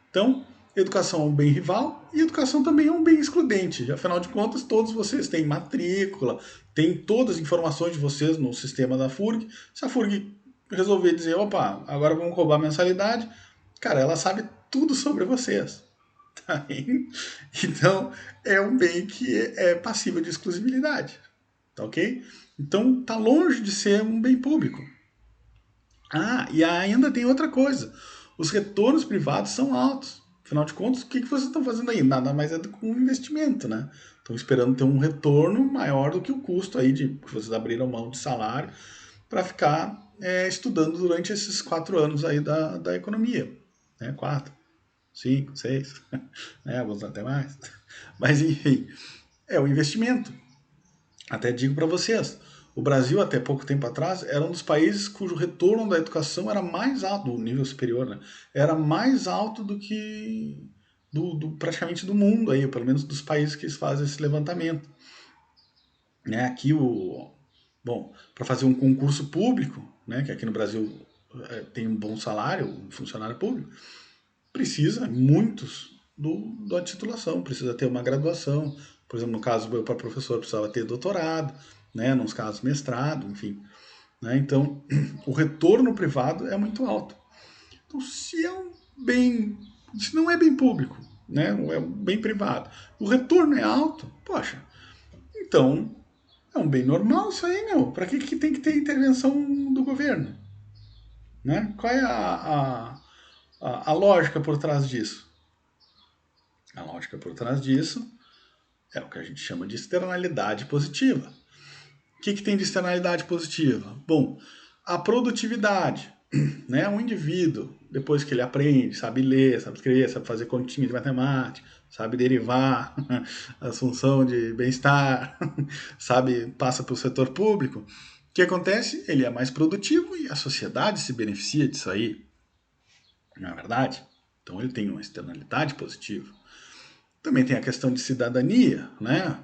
Então, educação é um bem rival e educação também é um bem excludente. Afinal de contas, todos vocês têm matrícula, têm todas as informações de vocês no sistema da FURG. Se a FURG resolver dizer, opa, agora vamos roubar a mensalidade, cara, ela sabe tudo sobre vocês. Tá? Então, é um bem que é passível de exclusividade. Tá ok? Então, tá longe de ser um bem público. E ainda tem outra coisa. Os retornos privados são altos. Afinal de contas, o que vocês estão fazendo aí? Nada mais é do que um investimento, né? Estão esperando ter um retorno maior do que o custo aí de que vocês abriram mão de salário para ficar estudando durante esses 4 anos aí da economia. 4, 5, 6, alguns até mais. Mas enfim, é o investimento. Até digo para vocês, o Brasil, até pouco tempo atrás, era um dos países cujo retorno da educação era mais alto, do nível superior, né? Era mais alto do que praticamente do mundo, aí, pelo menos dos países que fazem esse levantamento. Né? Aqui, bom, para fazer um concurso público, né, que aqui no Brasil tem um bom salário, um funcionário público, precisa, muitos, da titulação, precisa ter uma graduação. Por exemplo, no caso, eu para professor precisava ter doutorado, né, nos casos mestrado, enfim. Né? Então, o retorno privado é muito alto. Então, se não é bem público, né, é um bem privado, o retorno é alto, poxa, então é um bem normal isso aí, meu. Para que tem que ter intervenção do governo? Né? Qual é a lógica por trás disso? A lógica por trás disso é o que a gente chama de externalidade positiva. O que tem de externalidade positiva? Bom, a produtividade. Né? Um indivíduo, depois que ele aprende, sabe ler, sabe escrever, sabe fazer continha de matemática, sabe derivar a função de bem-estar, sabe, passa para o setor público, o que acontece? Ele é mais produtivo e a sociedade se beneficia disso aí. Não é verdade? Então ele tem uma externalidade positiva. Também tem a questão de cidadania, né?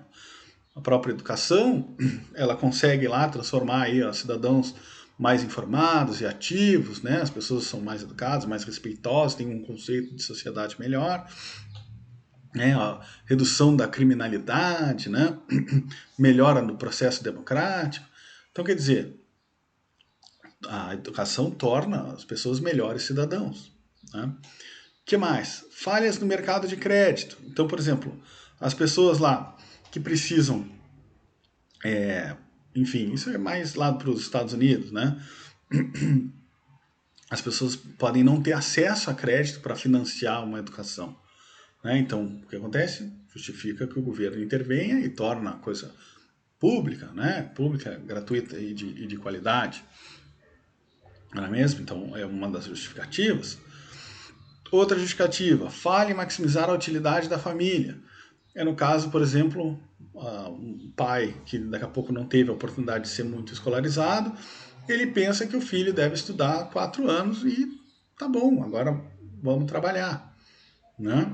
A própria educação, ela consegue lá transformar aí, ó, cidadãos mais informados e ativos, né? As pessoas são mais educadas, mais respeitosas, têm um conceito de sociedade melhor, né? A redução da criminalidade, né? Melhora no processo democrático. Então, quer dizer, a educação torna as pessoas melhores cidadãos, né? Que mais? Falhas no mercado de crédito. Então, por exemplo, as pessoas lá que precisam, enfim, isso é mais lá para os Estados Unidos, né? As pessoas podem não ter acesso a crédito para financiar uma educação, né? Então, o que acontece? Justifica que o governo intervenha e torna a coisa pública, né? Pública, gratuita e de qualidade, não é mesmo? Então, é uma das justificativas. Outra justificativa, falha em maximizar a utilidade da família. É no caso, por exemplo, um pai que daqui a pouco não teve a oportunidade de ser muito escolarizado, ele pensa que o filho deve estudar 4 anos e tá bom, agora vamos trabalhar, né?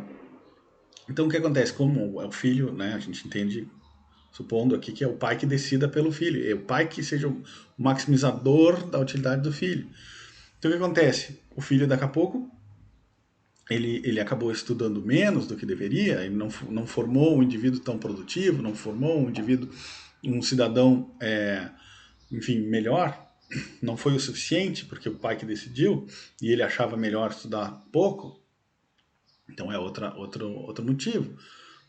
Então o que acontece? Como é o filho, né? A gente entende, supondo aqui que é o pai que decida pelo filho, é o pai que seja o maximizador da utilidade do filho. Então o que acontece? O filho daqui a pouco ele acabou estudando menos do que deveria, ele não formou um indivíduo tão produtivo, não formou um indivíduo, um cidadão, enfim, melhor, não foi o suficiente, porque o pai que decidiu, e ele achava melhor estudar pouco, então é outro motivo.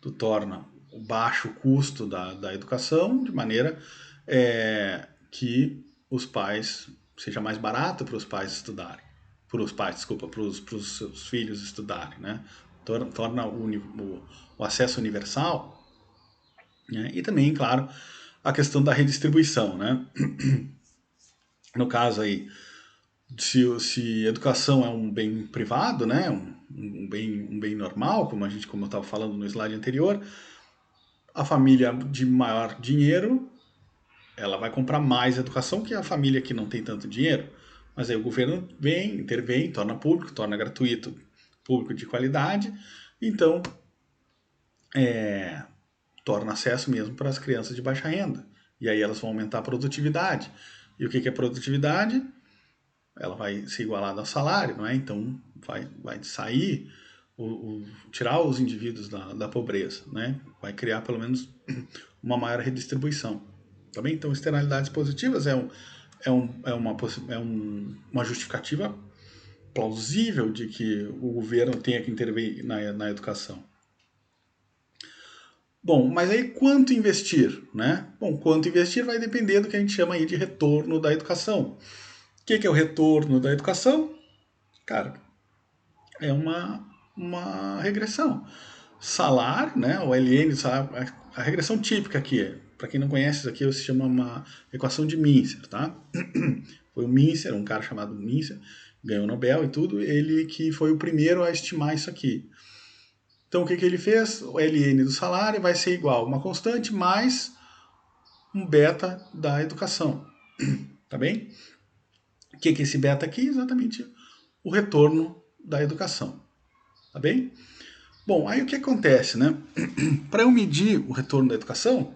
Tu torna o baixo custo da educação de maneira que os pais, seja mais barato para os pais estudarem, para os pais, desculpa, para os seus filhos estudarem, né? Torna o acesso universal, né? E também, claro, a questão da redistribuição, né? No caso aí, se educação é um bem privado, né? Um bem normal, como eu estava falando no slide anterior, a família de maior dinheiro ela vai comprar mais educação que a família que não tem tanto dinheiro. Mas aí o governo vem, intervém, torna público, torna gratuito, público de qualidade, então torna acesso mesmo para as crianças de baixa renda. E aí elas vão aumentar a produtividade. E o que é produtividade? Ela vai ser igualada ao salário, não é? Então vai sair, tirar os indivíduos da pobreza, né? Vai criar pelo menos uma maior redistribuição. Tá bem? Então, externalidades positivas uma justificativa plausível de que o governo tenha que intervir na educação. Bom, mas aí quanto investir, né? Bom, quanto investir vai depender do que a gente chama aí de retorno da educação. O que é o retorno da educação? Cara, é uma regressão. Salário, né? O LN, a regressão típica aqui, para quem não conhece isso aqui, se chama uma equação de Mincer, tá? Foi o Mincer, um cara chamado Mincer, ganhou o Nobel e tudo, ele que foi o primeiro a estimar isso aqui. Então o que ele fez? O LN do salário vai ser igual a uma constante mais um beta da educação, tá bem? O que é esse beta aqui? Exatamente o retorno da educação, tá bem? Bom, aí o que acontece, né? Para eu medir o retorno da educação,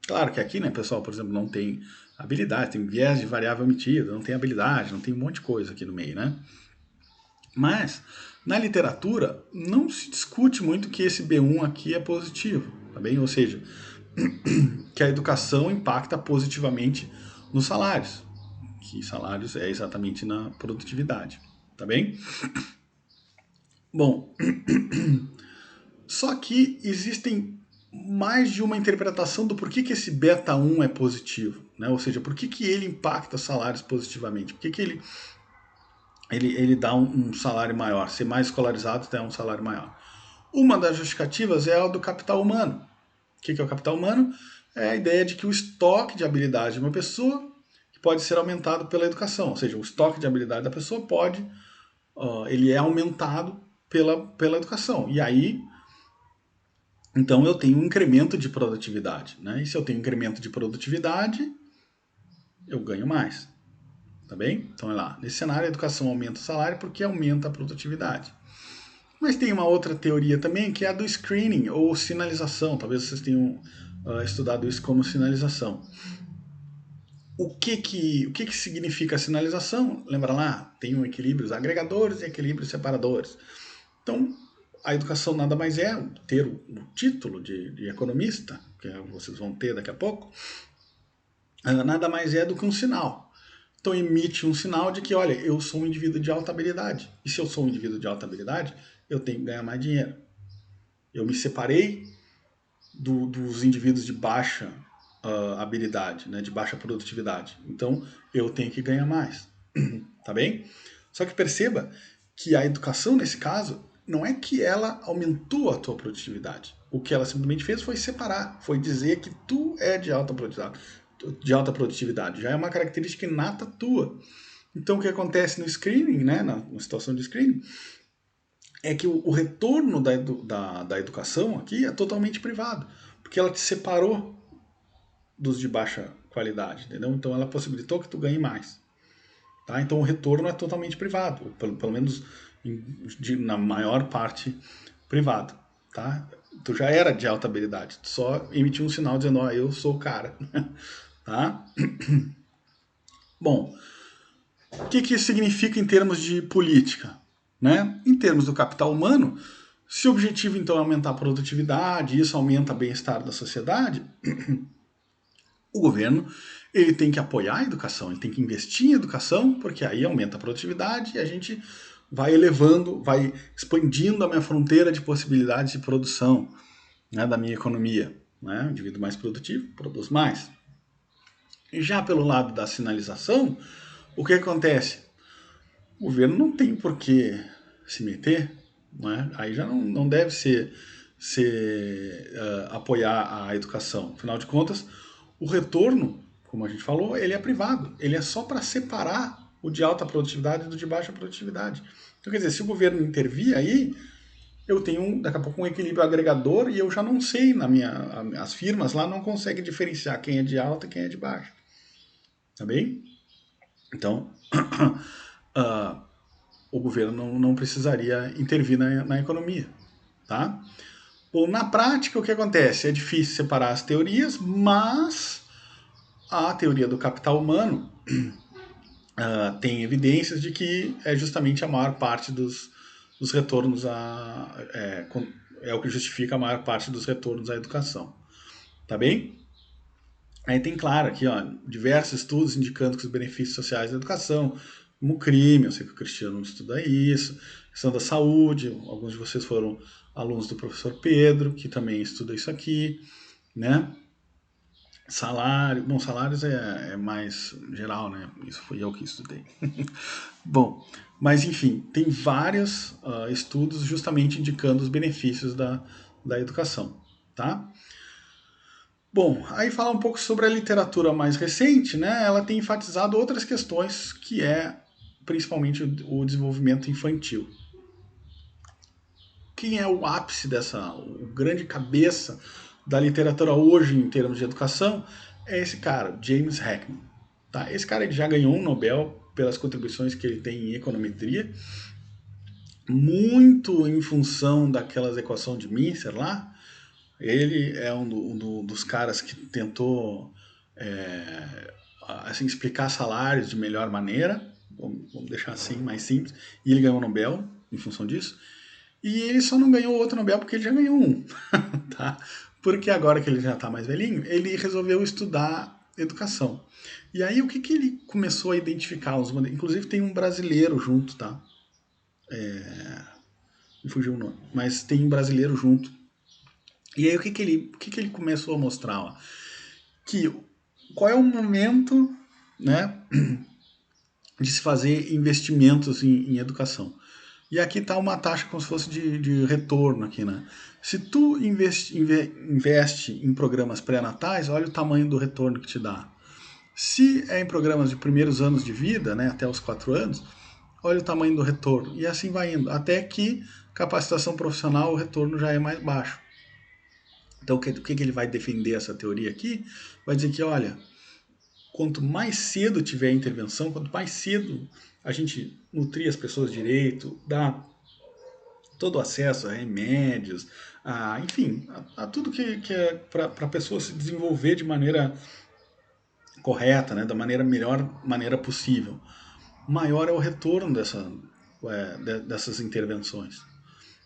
claro que aqui, né, pessoal, por exemplo, não tem habilidade, tem viés de variável omitida, não tem habilidade, não tem um monte de coisa aqui no meio, né? Mas, na literatura, não se discute muito que esse B1 aqui é positivo, tá bem? Ou seja, que a educação impacta positivamente nos salários, que salários é exatamente na produtividade, tá bem? Bom, só que existem mais de uma interpretação do porquê que esse beta 1 é positivo, né? Ou seja, por que ele impacta salários positivamente, por que ele dá um salário maior, ser mais escolarizado dá um salário maior. Uma das justificativas é a do capital humano. O que é o capital humano? É a ideia de que o estoque de habilidade de uma pessoa pode ser aumentado pela educação, ou seja, o estoque de habilidade da pessoa ele é aumentado pela educação. E aí, então eu tenho um incremento de produtividade, né? E se eu tenho incremento de produtividade, eu ganho mais, tá bem? Então, olha lá, nesse cenário a educação aumenta o salário porque aumenta a produtividade. Mas tem uma outra teoria também, que é a do screening, ou sinalização. Talvez vocês tenham estudado isso como sinalização. o que significa a sinalização? Lembra lá? Tem um equilíbrios agregadores e equilíbrios separadores. Então, a educação nada mais é ter o título de economista, que vocês vão ter daqui a pouco, nada mais é do que um sinal. Então emite um sinal de que, olha, eu sou um indivíduo de alta habilidade. E se eu sou um indivíduo de alta habilidade, eu tenho que ganhar mais dinheiro. Eu me separei dos indivíduos de baixa habilidade, né, de baixa produtividade. Então eu tenho que ganhar mais. Tá bem? Só que perceba que a educação, nesse caso, não é que ela aumentou a tua produtividade. O que ela simplesmente fez foi separar, foi dizer que tu é de alta produtividade. Já é uma característica inata tua. Então, o que acontece no screening, né, na situação de screening, é que o retorno da educação aqui é totalmente privado, porque ela te separou dos de baixa qualidade, entendeu? Então, ela possibilitou que tu ganhe mais. Tá? Então, o retorno é totalmente privado, pelo menos na maior parte privado. Tá? Tu já era de alta habilidade, tu só emitiu um sinal dizendo, ó, eu sou o cara. Tá? Bom, o que isso significa em termos de política? Né? Em termos do capital humano, se o objetivo então é aumentar a produtividade, isso aumenta o bem-estar da sociedade, o governo ele tem que apoiar a educação, ele tem que investir em educação, porque aí aumenta a produtividade e a gente vai elevando, vai expandindo a minha fronteira de possibilidades de produção, né, da minha economia. Né? O indivíduo mais produtivo produz mais. E já pelo lado da sinalização, o que acontece? O governo não tem por que se meter, né? Aí já não deve ser apoiar a educação. Afinal de contas, o retorno, como a gente falou, ele é privado. Ele é só para separar o de alta produtividade do de baixa produtividade. Então, quer dizer, se o governo intervir aí, eu tenho daqui a pouco um equilíbrio agregador e eu já não sei, as firmas lá não conseguem diferenciar quem é de alta e quem é de baixa. Tá bem? Então, o governo não precisaria intervir na economia. Tá? Bom, na prática, o que acontece? É difícil separar as teorias, mas a teoria do capital humano tem evidências de que é justamente a maior parte dos retornos é o que justifica a maior parte dos retornos à educação. Tá bem? Aí tem claro aqui, ó, diversos estudos indicando que os benefícios sociais da educação, como o crime, eu sei que o Cristiano estuda isso, questão da saúde, alguns de vocês foram alunos do professor Pedro, que também estuda isso aqui, né? Salário, bom, salários é mais geral, né? Isso fui eu que estudei. Bom, mas enfim, tem vários estudos justamente indicando os benefícios da educação, tá? Bom, aí falar um pouco sobre a literatura mais recente, né? Ela tem enfatizado outras questões, que é principalmente o desenvolvimento infantil. Quem é o ápice o grande cabeça da literatura hoje em termos de educação? É esse cara, James Heckman. Tá? Esse cara ele já ganhou um Nobel pelas contribuições que ele tem em econometria, muito em função daquelas equações de Mincer lá. Ele é dos caras que tentou assim, explicar salários de melhor maneira, vamos deixar assim, mais simples, e ele ganhou o Nobel em função disso. E ele só não ganhou outro Nobel porque ele já ganhou um, tá? Porque agora que ele já está mais velhinho, ele resolveu estudar educação. E aí o que ele começou a identificar? Inclusive tem um brasileiro junto, tá? Me fugiu o nome, mas tem um brasileiro junto. E aí o que ele começou a mostrar? Ó? Que qual é o momento, né, de se fazer investimentos em educação. E aqui está uma taxa como se fosse de retorno aqui, né? Se tu investe em programas pré-natais, olha o tamanho do retorno que te dá. Se é em programas de primeiros anos de vida, né, até os 4 anos, olha o tamanho do retorno. E assim vai indo, até que capacitação profissional o retorno já é mais baixo. Então o que ele vai defender essa teoria aqui? Vai dizer que, olha, quanto mais cedo tiver intervenção, quanto mais cedo a gente nutrir as pessoas direito, dar todo o acesso a remédios, enfim, a tudo que é para a pessoa se desenvolver de maneira correta, né, da melhor maneira possível, maior é o retorno dessas intervenções.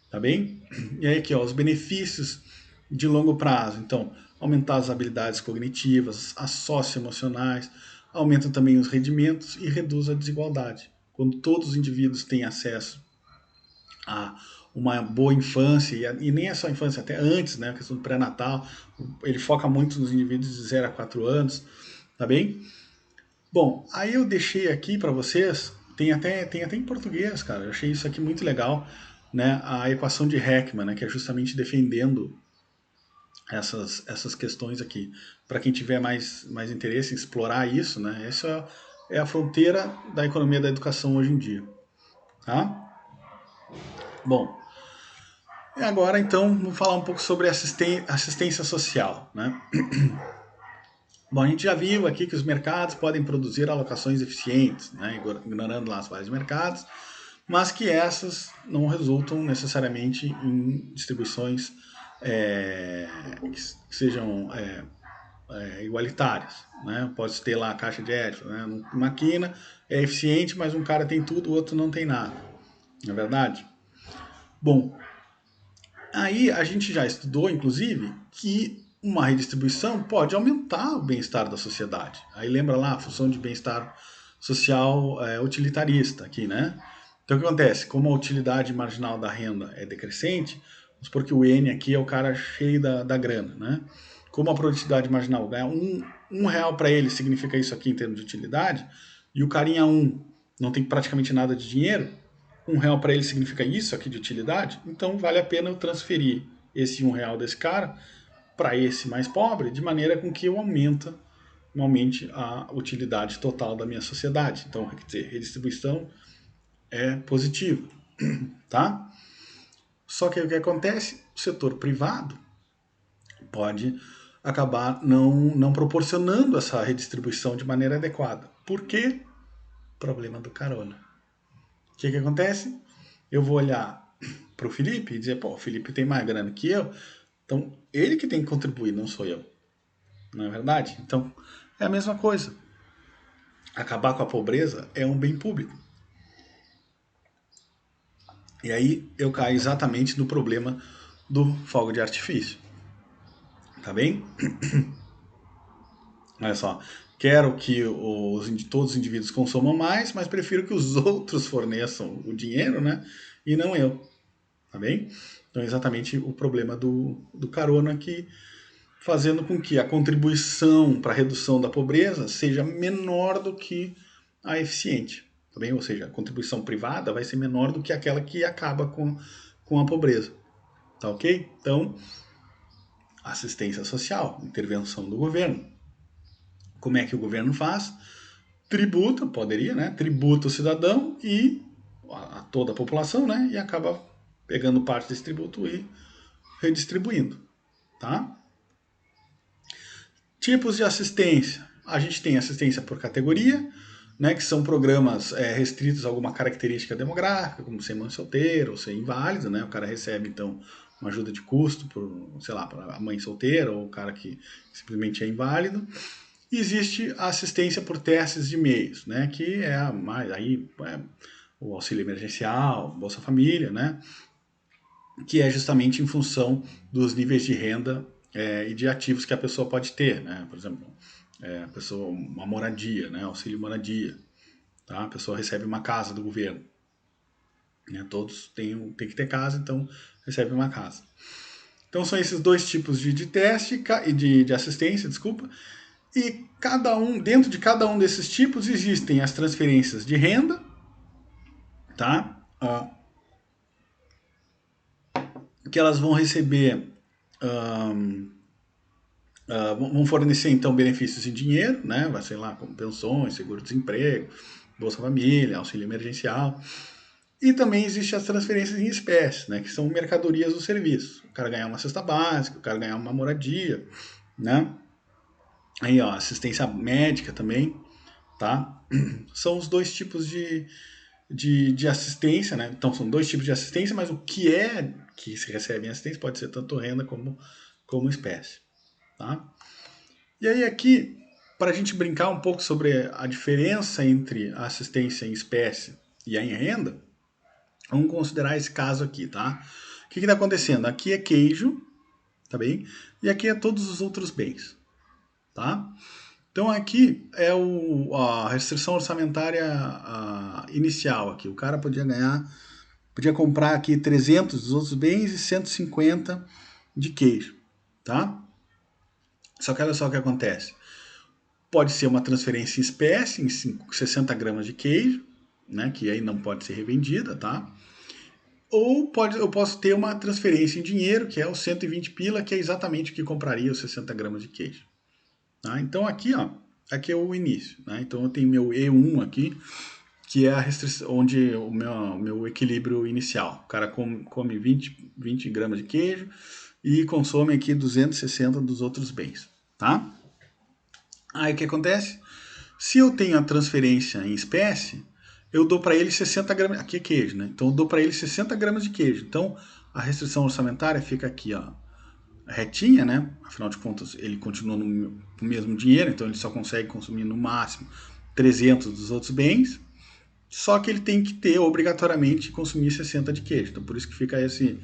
Tá bem? E aí aqui, ó, os benefícios de longo prazo. Então, aumentar as habilidades cognitivas, as socioemocionais, aumenta também os rendimentos e reduz a desigualdade. Quando todos os indivíduos têm acesso a uma boa infância, e nem é só infância, até antes, né, a questão do pré-natal, ele foca muito nos indivíduos de 0 a 4 anos, tá bem? Bom, aí eu deixei aqui para vocês, tem até em português, cara, eu achei isso aqui muito legal, né, a equação de Heckman, né, que é justamente defendendo essas questões aqui. Para quem tiver mais interesse em explorar isso, né, essa é a fronteira da economia da educação hoje em dia. Tá? Bom, e agora então vamos falar um pouco sobre assistência social. Né? Bom, a gente já viu aqui que os mercados podem produzir alocações eficientes, né, ignorando lá as vários mercados, mas que essas não resultam necessariamente em distribuições que sejam igualitárias. Né? Pode ter lá a caixa de Edison, né? Uma quina é eficiente, mas um cara tem tudo, o outro não tem nada. Não é verdade? Bom, aí a gente já estudou, inclusive, que uma redistribuição pode aumentar o bem-estar da sociedade. Aí lembra lá a função de bem-estar social utilitarista aqui, né? Então o que acontece? Como a utilidade marginal da renda é decrescente, vamos supor que o N aqui é o cara cheio da grana, né? Como a produtividade marginal ganha um real para ele significa isso aqui em termos de utilidade, e o carinha não tem praticamente nada de dinheiro, R$ 1 para ele significa isso aqui de utilidade, então vale a pena eu transferir esse R$ 1 desse cara para esse mais pobre, de maneira com que eu aumente a utilidade total da minha sociedade. Então, quer dizer, redistribuição é positiva, tá? Só que o que acontece? O setor privado pode acabar não proporcionando essa redistribuição de maneira adequada. Por quê? Problema do carona. O que acontece? Eu vou olhar para o Felipe e dizer, pô, o Felipe tem mais grana que eu, então ele que tem que contribuir, não sou eu. Não é verdade? Então, é a mesma coisa. Acabar com a pobreza é um bem público. E aí eu caio exatamente no problema do fogo de artifício. Tá bem? Olha só. Quero que todos os indivíduos consumam mais, mas prefiro que os outros forneçam o dinheiro, né? E não eu. Tá bem? Então é exatamente o problema do carona aqui, fazendo com que a contribuição para a redução da pobreza seja menor do que a eficiente. Tá bem? Ou seja, a contribuição privada vai ser menor do que aquela que acaba com a pobreza. Tá ok? Então, assistência social, intervenção do governo. Como é que o governo faz? Tributa, poderia, né? Tributa o cidadão e a toda a população, né? E acaba pegando parte desse tributo e redistribuindo, tá? Tipos de assistência. A gente tem assistência por categoria, né, que são programas restritos a alguma característica demográfica, como ser mãe solteira ou ser inválido, né? O cara recebe, então, uma ajuda de custo por, sei lá, para a mãe solteira ou o cara que simplesmente é inválido. E existe a assistência por testes de meios, né, que é o auxílio emergencial, Bolsa Família, né, que é justamente em função dos níveis de renda e de ativos que a pessoa pode ter, né? Por exemplo, a pessoa, uma moradia, né? Auxílio moradia, tá? A pessoa recebe uma casa do governo, né? Todos têm que ter casa, então recebe uma casa. Então são esses dois tipos de teste e de assistência, desculpa, e dentro de cada um desses tipos existem as transferências de renda, tá? Que elas vão receber vão fornecer então benefícios em dinheiro, né? Vai ser lá como pensões, seguro-desemprego, Bolsa Família, auxílio emergencial. E também existem as transferências em espécie, né? Que são mercadorias do serviço. O cara ganhar uma cesta básica, o cara ganhar uma moradia, né? Aí, ó, assistência médica também, tá? São os dois tipos de assistência, né? Então são dois tipos de assistência, mas o que é que se recebe em assistência pode ser tanto renda como espécie, tá? E aí aqui para a gente brincar um pouco sobre a diferença entre a assistência em espécie e a em renda, vamos considerar esse caso aqui, tá? O que está acontecendo? Aqui é queijo, tá bem? E aqui é todos os outros bens, tá? Então aqui é a restrição orçamentária inicial aqui. O cara podia comprar aqui 300 dos outros bens e 150 de queijo, tá? Só que olha só o que acontece. Pode ser uma transferência em espécie, em 60 gramas de queijo, né, que aí não pode ser revendida, tá? Ou eu posso ter uma transferência em dinheiro, que é o 120 pila, que é exatamente o que compraria os 60 gramas de queijo. Tá? Então aqui, ó, aqui é o início. Né? Então eu tenho meu E1 aqui, que é a restrição, onde o meu equilíbrio inicial. O cara come 20 gramas de queijo e consome aqui 260 dos outros bens. Tá? Aí o que acontece? Se eu tenho a transferência em espécie, eu dou para ele 60 gramas. Aqui é queijo, né? Então eu dou para ele 60 gramas de queijo. Então a restrição orçamentária fica aqui, ó, retinha, né? Afinal de contas, ele continua no mesmo dinheiro, então ele só consegue consumir no máximo 300 dos outros bens. Só que ele tem que ter obrigatoriamente consumir 60 de queijo. Então por isso que fica esse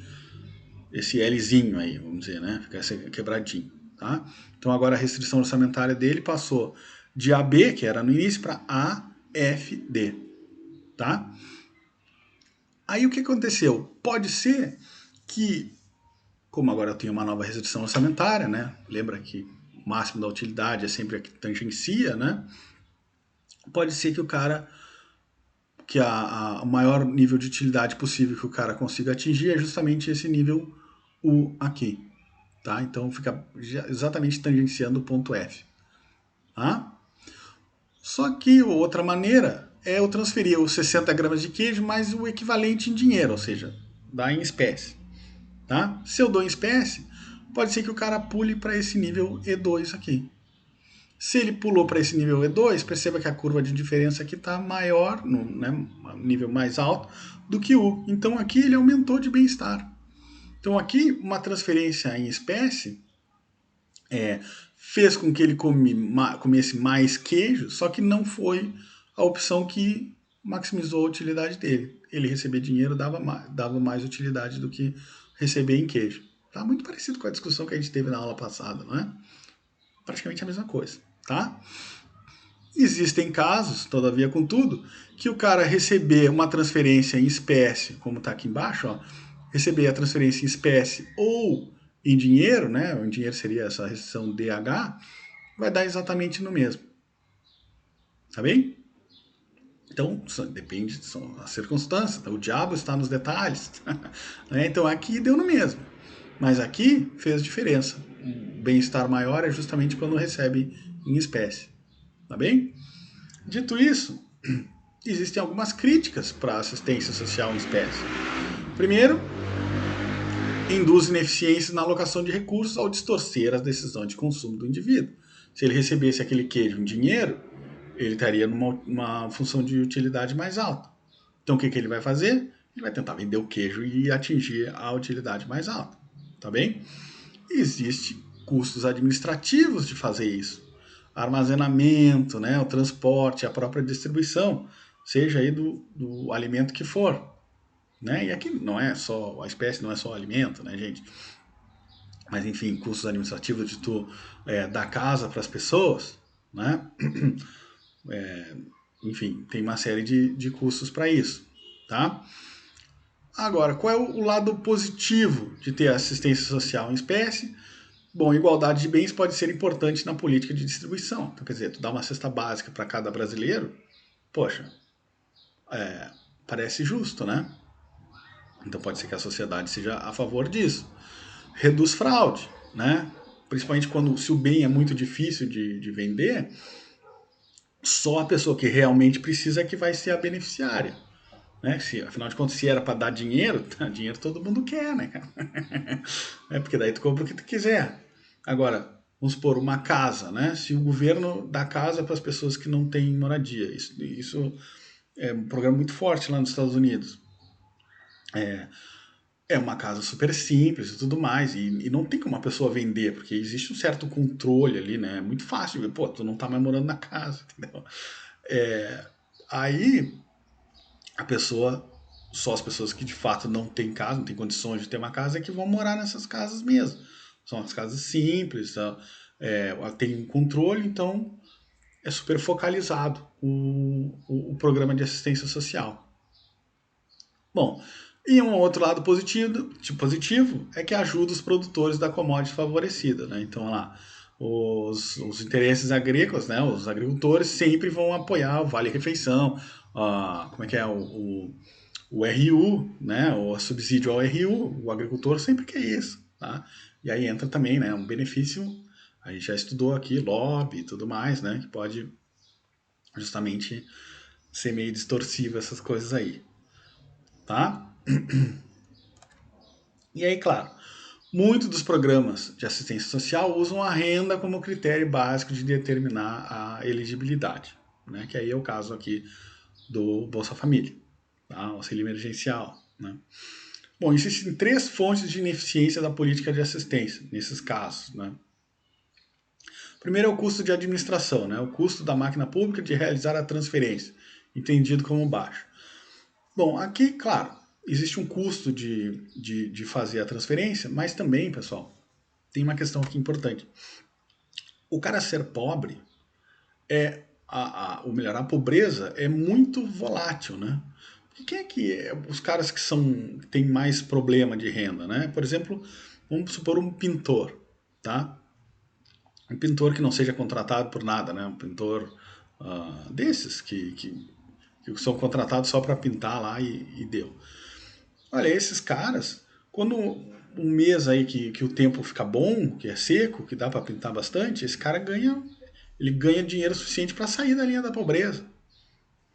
Lzinho aí, vamos dizer, né? Fica esse quebradinho, tá? Então agora a restrição orçamentária dele passou de AB, que era no início, para AFD, tá? Aí o que aconteceu? Pode ser que, como agora eu tenho uma nova restrição orçamentária, né? Lembra que o máximo da utilidade é sempre a que tangencia, né? Pode ser que o maior nível de utilidade possível que o cara consiga atingir é justamente esse nível U aqui, tá? Então fica exatamente tangenciando o ponto F, tá? Só que outra maneira é eu transferir os 60 gramas de queijo mais o equivalente em dinheiro, ou seja, dar em espécie, tá? Se eu dou em espécie, pode ser que o cara pule para esse nível E2 aqui. Se ele pulou para esse nível E2, perceba que a curva de diferença aqui está maior, no nível mais alto, do que U. Então aqui ele aumentou de bem-estar. Então aqui uma transferência em espécie fez com que ele comesse mais queijo, só que não foi a opção que maximizou a utilidade dele. Ele receber dinheiro dava mais utilidade do que receber em queijo. Tá muito parecido com a discussão que a gente teve na aula passada, não é? Praticamente a mesma coisa, tá? Existem casos, todavia, contudo, que o cara receber uma transferência em espécie, como está aqui embaixo, ó, receber a transferência em espécie ou em dinheiro, né? Em dinheiro seria essa restrição DH, vai dar exatamente no mesmo. Tá bem? Então, depende, são as circunstâncias. O diabo está nos detalhes. Né? Então, aqui deu no mesmo. Mas aqui fez diferença. O bem-estar maior é justamente quando recebe em espécie. Tá bem? Dito isso, existem algumas críticas para a assistência social em espécie. Primeiro, induz ineficiências na alocação de recursos ao distorcer as decisões de consumo do indivíduo. Se ele recebesse aquele queijo em dinheiro, ele estaria numa função de utilidade mais alta. Então o que ele vai fazer? Ele vai tentar vender o queijo e atingir a utilidade mais alta. Tá bem? Existem custos administrativos de fazer isso. Armazenamento, né, o transporte, a própria distribuição, seja aí do alimento que for. Né? E aqui não é só, a espécie não é só alimento, né, gente? Mas enfim, custos administrativos de tu dar casa para as pessoas, né? Enfim, tem uma série de custos para isso, tá? Agora, qual é o lado positivo de ter assistência social em espécie? Bom, igualdade de bens pode ser importante na política de distribuição. Então, quer dizer, tu dá uma cesta básica para cada brasileiro, poxa, parece justo, né? Então pode ser que a sociedade seja a favor disso. Reduz fraude, né? Principalmente se o bem é muito difícil de vender, só a pessoa que realmente precisa é que vai ser a beneficiária. Né? Afinal de contas, se era para dar dinheiro, dinheiro todo mundo quer, né, cara? Porque daí tu compra o que tu quiser. Agora, vamos supor, uma casa, né? Se o governo dá casa para as pessoas que não têm moradia, isso é um programa muito forte lá nos Estados Unidos. é uma casa super simples e tudo mais, e não tem como uma pessoa vender, porque existe um certo controle ali, né? É muito fácil de ver, pô, tu não tá mais morando na casa, entendeu? É, aí a pessoa, só as pessoas que de fato não têm casa, não têm condições de ter uma casa, é que vão morar nessas casas mesmo. São as casas simples, tá? Tem um controle, então é super focalizado o programa de assistência social. Bom, e um outro lado positivo é que ajuda os produtores da commodity favorecida, né? Então, lá, os interesses agrícolas, né? Os agricultores sempre vão apoiar o Vale Refeição, como é que é o RU, né? O subsídio ao RU, o agricultor sempre quer isso, tá? E aí entra também, né? Um benefício, a gente já estudou aqui, lobby e tudo mais, né? Que pode justamente ser meio distorsivo essas coisas aí, tá? E aí, claro, muitos dos programas de assistência social usam a renda como critério básico de determinar a elegibilidade, né? Que aí é o caso aqui do Bolsa Família, tá? Auxílio emergencial, né? Bom, existem três fontes de ineficiência da política de assistência nesses casos, né? Primeiro é o custo de administração, né? O custo da máquina pública de realizar a transferência, entendido como baixo. Bom, aqui, claro, existe um custo de fazer a transferência, mas também, pessoal, tem uma questão aqui importante. O cara ser pobre ou melhor, a pobreza é muito volátil, né? E quem é que é os caras que têm mais problema de renda, né? Por exemplo, vamos supor um pintor, tá? Um pintor que não seja contratado por nada, né? Um pintor desses que são contratados só para pintar lá e deu. Olha, esses caras, quando um mês aí que o tempo fica bom, que é seco, que dá para pintar bastante, esse cara ele ganha dinheiro suficiente para sair da linha da pobreza,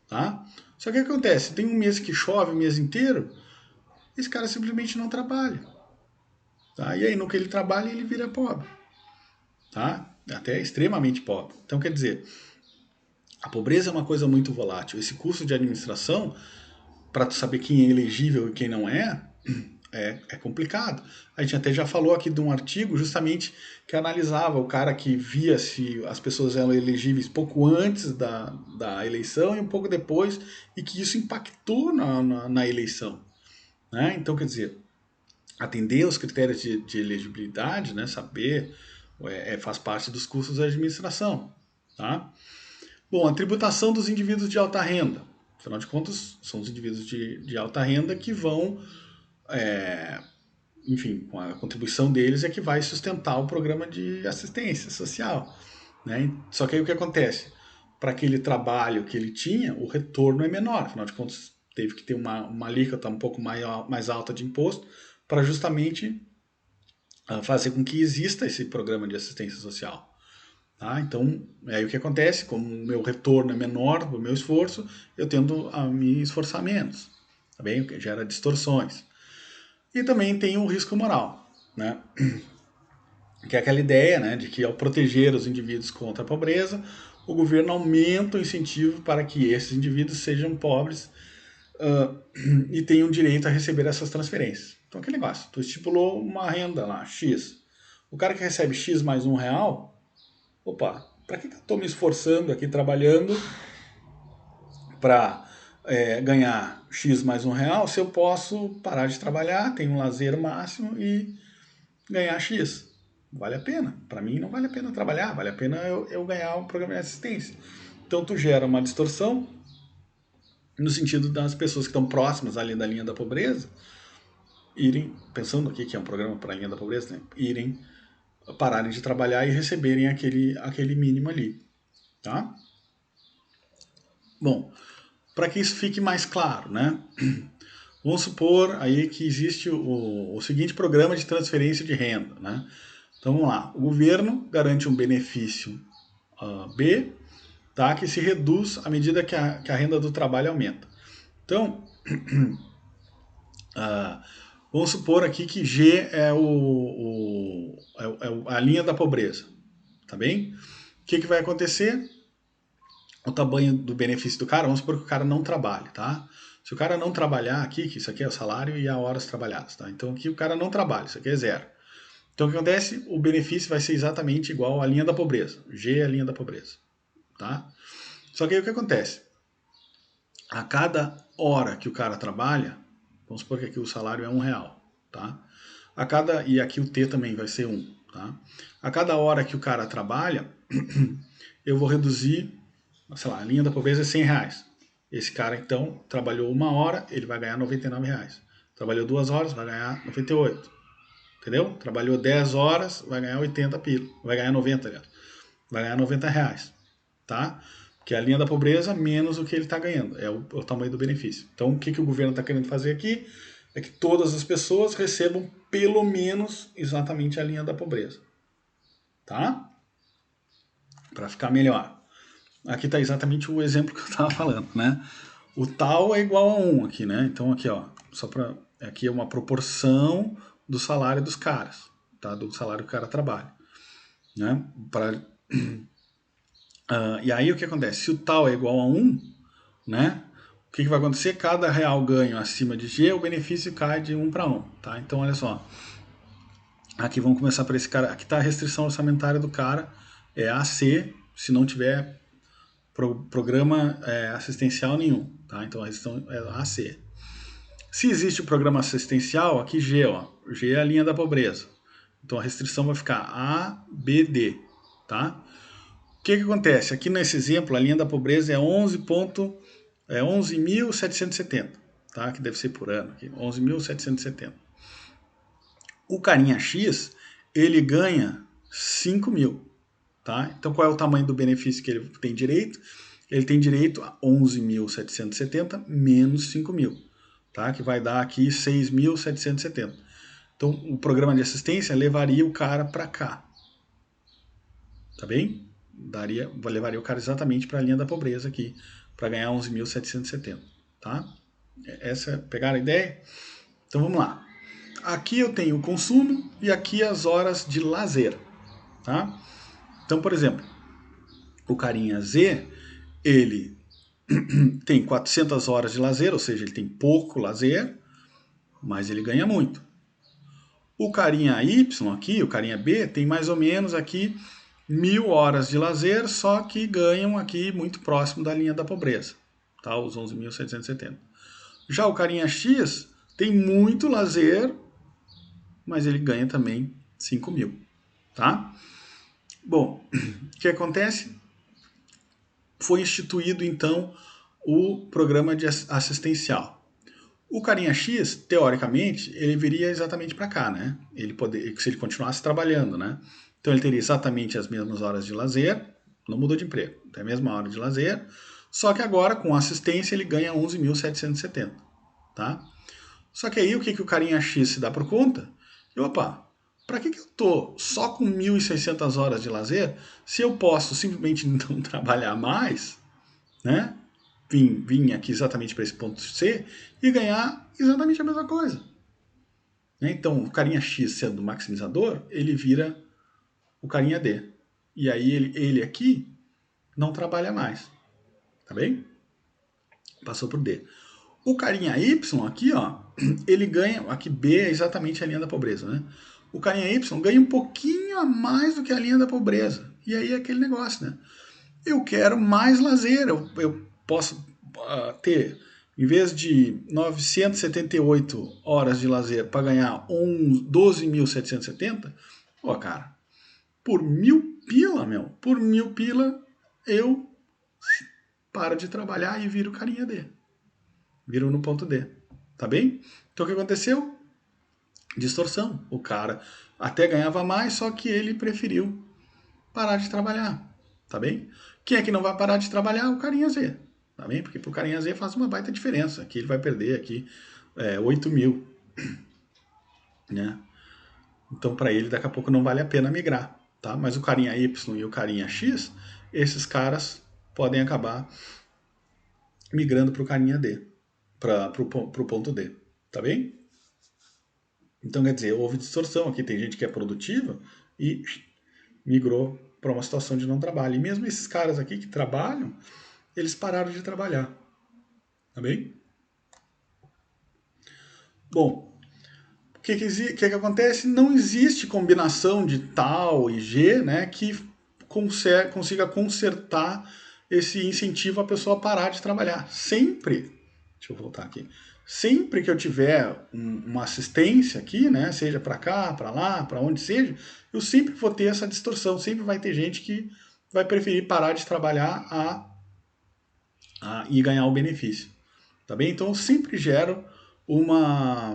tá? Só que o que acontece? Tem um mês que chove o mês inteiro, esse cara simplesmente não trabalha, tá? E aí no que ele trabalha ele vira pobre, tá? Até extremamente pobre. Então quer dizer, a pobreza é uma coisa muito volátil. Esse custo de administração, para tu saber quem é elegível e quem não é complicado. A gente até já falou aqui de um artigo justamente que analisava o cara que via se as pessoas eram elegíveis pouco antes da eleição e um pouco depois, e que isso impactou na eleição. Né? Então, quer dizer, atender aos critérios de elegibilidade, né? Saber, faz parte dos custos da administração. Tá? Bom, a tributação dos indivíduos de alta renda. Afinal de contas, são os indivíduos de alta renda que vão enfim, com a contribuição deles é que vai sustentar o programa de assistência social. Né? Só que aí o que acontece? Para aquele trabalho que ele tinha, o retorno é menor, afinal de contas, teve que ter uma alíquota um pouco mais alta de imposto para justamente fazer com que exista esse programa de assistência social. Tá? Então, aí o que acontece? Como o meu retorno é menor do meu esforço, eu tendo a me esforçar menos. Tá bem? O que gera distorções. E também tem o risco moral, né? Que é aquela ideia, né, de que ao proteger os indivíduos contra a pobreza, o governo aumenta o incentivo para que esses indivíduos sejam pobres uh, e tenham direito a receber essas transferências. Então, aquele negócio, tu estipulou uma renda lá, X. O cara que recebe X mais R$ 1, opa, para que eu estou me esforçando aqui, trabalhando para ganhar X mais R$ 1, se eu posso parar de trabalhar, ter um lazer máximo e ganhar X? Vale a pena. Para mim não vale a pena trabalhar, vale a pena eu ganhar um programa de assistência. Então tu gera uma distorção no sentido das pessoas que estão próximas ali da linha da pobreza irem, pensando aqui que é um programa para a linha da pobreza, né, irem pararem de trabalhar e receberem aquele mínimo ali, tá? Bom, para que isso fique mais claro, né? Vamos supor aí que existe o seguinte programa de transferência de renda, né? Então vamos lá, o governo garante um benefício B, tá, que se reduz à medida que a renda do trabalho aumenta. Então, vamos supor aqui que G é a linha da pobreza, tá bem? O que vai acontecer? O tamanho do benefício do cara, vamos supor que o cara não trabalhe, tá? Se o cara não trabalhar aqui, que isso aqui é o salário e a horas trabalhadas, tá? Então aqui o cara não trabalha, isso aqui é zero. Então o que acontece? O benefício vai ser exatamente igual à linha da pobreza. G é a linha da pobreza, tá? Só que aí o que acontece? A cada hora que o cara trabalha, vamos supor que aqui o salário é R$1, tá? E aqui o T também vai ser 1, tá? A cada hora que o cara trabalha, eu vou reduzir, sei lá, a linha da pobreza é R$100. Esse cara, então, trabalhou 1 hora, ele vai ganhar R$99. Trabalhou 2 horas, vai ganhar 98. Entendeu? Trabalhou 10 horas, vai ganhar 80 pila. Vai ganhar 90, aliás. Vai ganhar R$90. Tá? Que é a linha da pobreza menos o que ele está ganhando. É o tamanho do benefício. Então, o que o governo está querendo fazer aqui é que todas as pessoas recebam pelo menos exatamente a linha da pobreza. Tá? Para ficar melhor. Aqui está exatamente o exemplo que eu estava falando, né? O tal é igual a 1 aqui, né? Então aqui, ó, só para aqui é uma proporção do salário dos caras, tá? Do salário que o cara trabalha, né? E aí o que acontece? Se o tal é igual a 1, né? O que vai acontecer? Cada real ganho acima de G, o benefício cai de 1 para 1, tá? Então olha só. Aqui vamos começar por esse cara. Aqui está a restrição orçamentária do cara, é AC, se não tiver programa assistencial nenhum, tá? Então a restrição é AC. Se existe o programa assistencial, aqui G, ó. G é a linha da pobreza. Então a restrição vai ficar A, B, D, tá? O que acontece? Aqui nesse exemplo, a linha da pobreza é 11.770, tá? Que deve ser por ano, aqui, 11.770. O carinha X, ele ganha 5 mil, tá? Então qual é o tamanho do benefício que ele tem direito? Ele tem direito a 11.770 menos 5 mil, tá? Que vai dar aqui 6.770. Então o programa de assistência levaria o cara para cá, tá bem? Levaria o cara exatamente para a linha da pobreza aqui, para ganhar 11.770, tá? Pegaram a ideia? Então vamos lá. Aqui eu tenho o consumo e aqui as horas de lazer, tá? Então, por exemplo, o carinha Z, ele tem 400 horas de lazer, ou seja, ele tem pouco lazer, mas ele ganha muito. O carinha Y aqui, o carinha B, tem mais ou menos aqui 1.000 horas de lazer, só que ganham aqui muito próximo da linha da pobreza, tá? Os 11.770. Já o carinha X tem muito lazer, mas ele ganha também 5 mil, tá? Bom, o que acontece? Foi instituído, então, o programa de assistencial. O carinha X, teoricamente, ele viria exatamente para cá, né? Se ele continuasse trabalhando, né? Então ele teria exatamente as mesmas horas de lazer, não mudou de emprego, tem a mesma hora de lazer, só que agora com assistência ele ganha 11.770, tá? Só que aí o que o carinha X se dá por conta? Opa, para que eu tô só com 1.600 horas de lazer se eu posso simplesmente não trabalhar mais, né? Vim aqui exatamente para esse ponto C e ganhar exatamente a mesma coisa. Né? Então, o carinha X sendo o maximizador, ele vira o carinha D. E aí ele aqui não trabalha mais. Tá bem? Passou por D. O carinha Y aqui, ó, ele ganha, aqui B é exatamente a linha da pobreza, né? O carinha Y ganha um pouquinho a mais do que a linha da pobreza. E aí é aquele negócio, né? Eu quero mais lazer, eu posso ter, em vez de 978 horas de lazer para ganhar 12.770, pô, cara, por 1.000 pila, por 1.000 pila, eu paro de trabalhar e viro carinha D. Viro no ponto D, tá bem? Então o que aconteceu? Distorção. O cara até ganhava mais, só que ele preferiu parar de trabalhar, tá bem? Quem é que não vai parar de trabalhar? O carinha Z, tá bem? Porque pro carinha Z faz uma baita diferença. Aqui ele vai perder aqui 8 mil, né? Então para ele daqui a pouco não vale a pena migrar, tá? Mas o carinha Y e o carinha X, esses caras podem acabar migrando pro carinha D, pro ponto D, tá bem? Então quer dizer, houve distorção aqui, tem gente que é produtiva e migrou para uma situação de não trabalho. E mesmo esses caras aqui que trabalham, eles pararam de trabalhar. Tá bem? Bom, que acontece? Não existe combinação de tal e G, né, que consiga consertar esse incentivo a pessoa a parar de trabalhar. Sempre, deixa eu voltar aqui, sempre que eu tiver uma assistência aqui, né, seja para cá, para lá, para onde seja, eu sempre vou ter essa distorção, sempre vai ter gente que vai preferir parar de trabalhar e ganhar o benefício. Tá bem? Então eu sempre gero uma,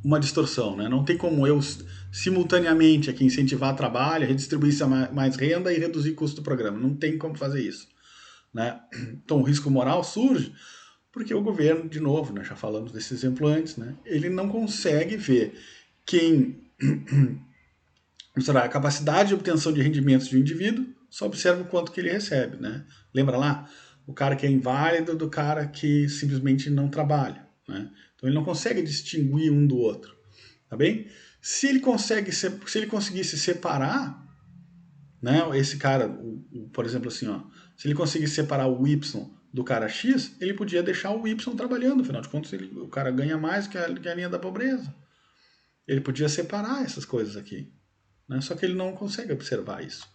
uma distorção, né? Não tem como eu simultaneamente aqui incentivar trabalho, redistribuir mais renda e reduzir custo do programa. Não tem como fazer isso, né? Então o risco moral surge porque o governo, de novo, né, já falamos desse exemplo antes, né, ele não consegue ver quem a capacidade de obtenção de rendimentos de um indivíduo, só observa o quanto que ele recebe, né? Lembra lá? O cara que é inválido do cara que simplesmente não trabalha, né? Então ele não consegue distinguir um do outro, tá bem? Se ele conseguisse separar, né, esse cara, por exemplo assim, ó, se ele conseguisse separar o Y do cara X, ele podia deixar o Y trabalhando, afinal de contas o cara ganha mais que a linha da pobreza. Ele podia separar essas coisas aqui, né? Só que ele não consegue observar isso.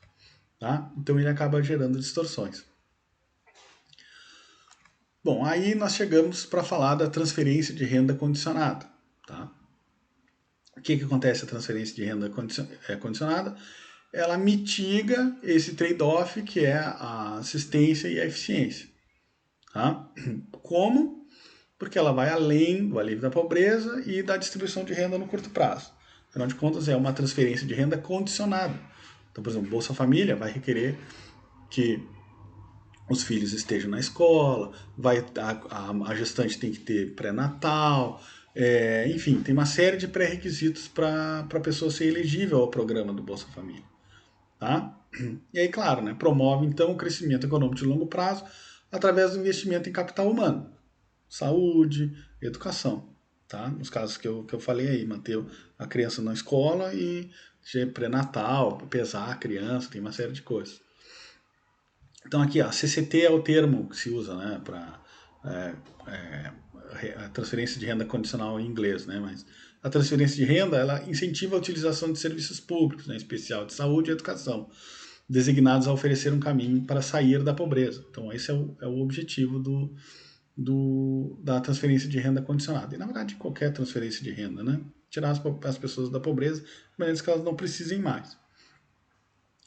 Tá? Então ele acaba gerando distorções. Bom, aí nós chegamos para falar da transferência de renda condicionada. Tá? O que acontece a transferência de renda condicionada? Ela mitiga esse trade-off que é a assistência e a eficiência. Tá? Como? Porque ela vai além do alívio da pobreza e da distribuição de renda no curto prazo. Afinal de contas, é uma transferência de renda condicionada. Então, por exemplo, Bolsa Família vai requerer que os filhos estejam na escola, a gestante tem que ter pré-natal, enfim, tem uma série de pré-requisitos para a pessoa ser elegível ao programa do Bolsa Família. Tá? E aí, claro, né, promove então o crescimento econômico de longo prazo através do investimento em capital humano, saúde, educação. Tá? Nos casos que eu falei aí, manter a criança na escola e pré-natal, pesar a criança, tem uma série de coisas. Então aqui, a CCT é o termo que se usa, né, para transferência de renda condicional em inglês, né, mas a transferência de renda, ela incentiva a utilização de serviços públicos, né, em especial de saúde e educação, designados a oferecer um caminho para sair da pobreza. Então esse é o objetivo da transferência de renda condicionada. E na verdade qualquer transferência de renda, né, tirar as pessoas da pobreza, de maneira que elas não precisem mais.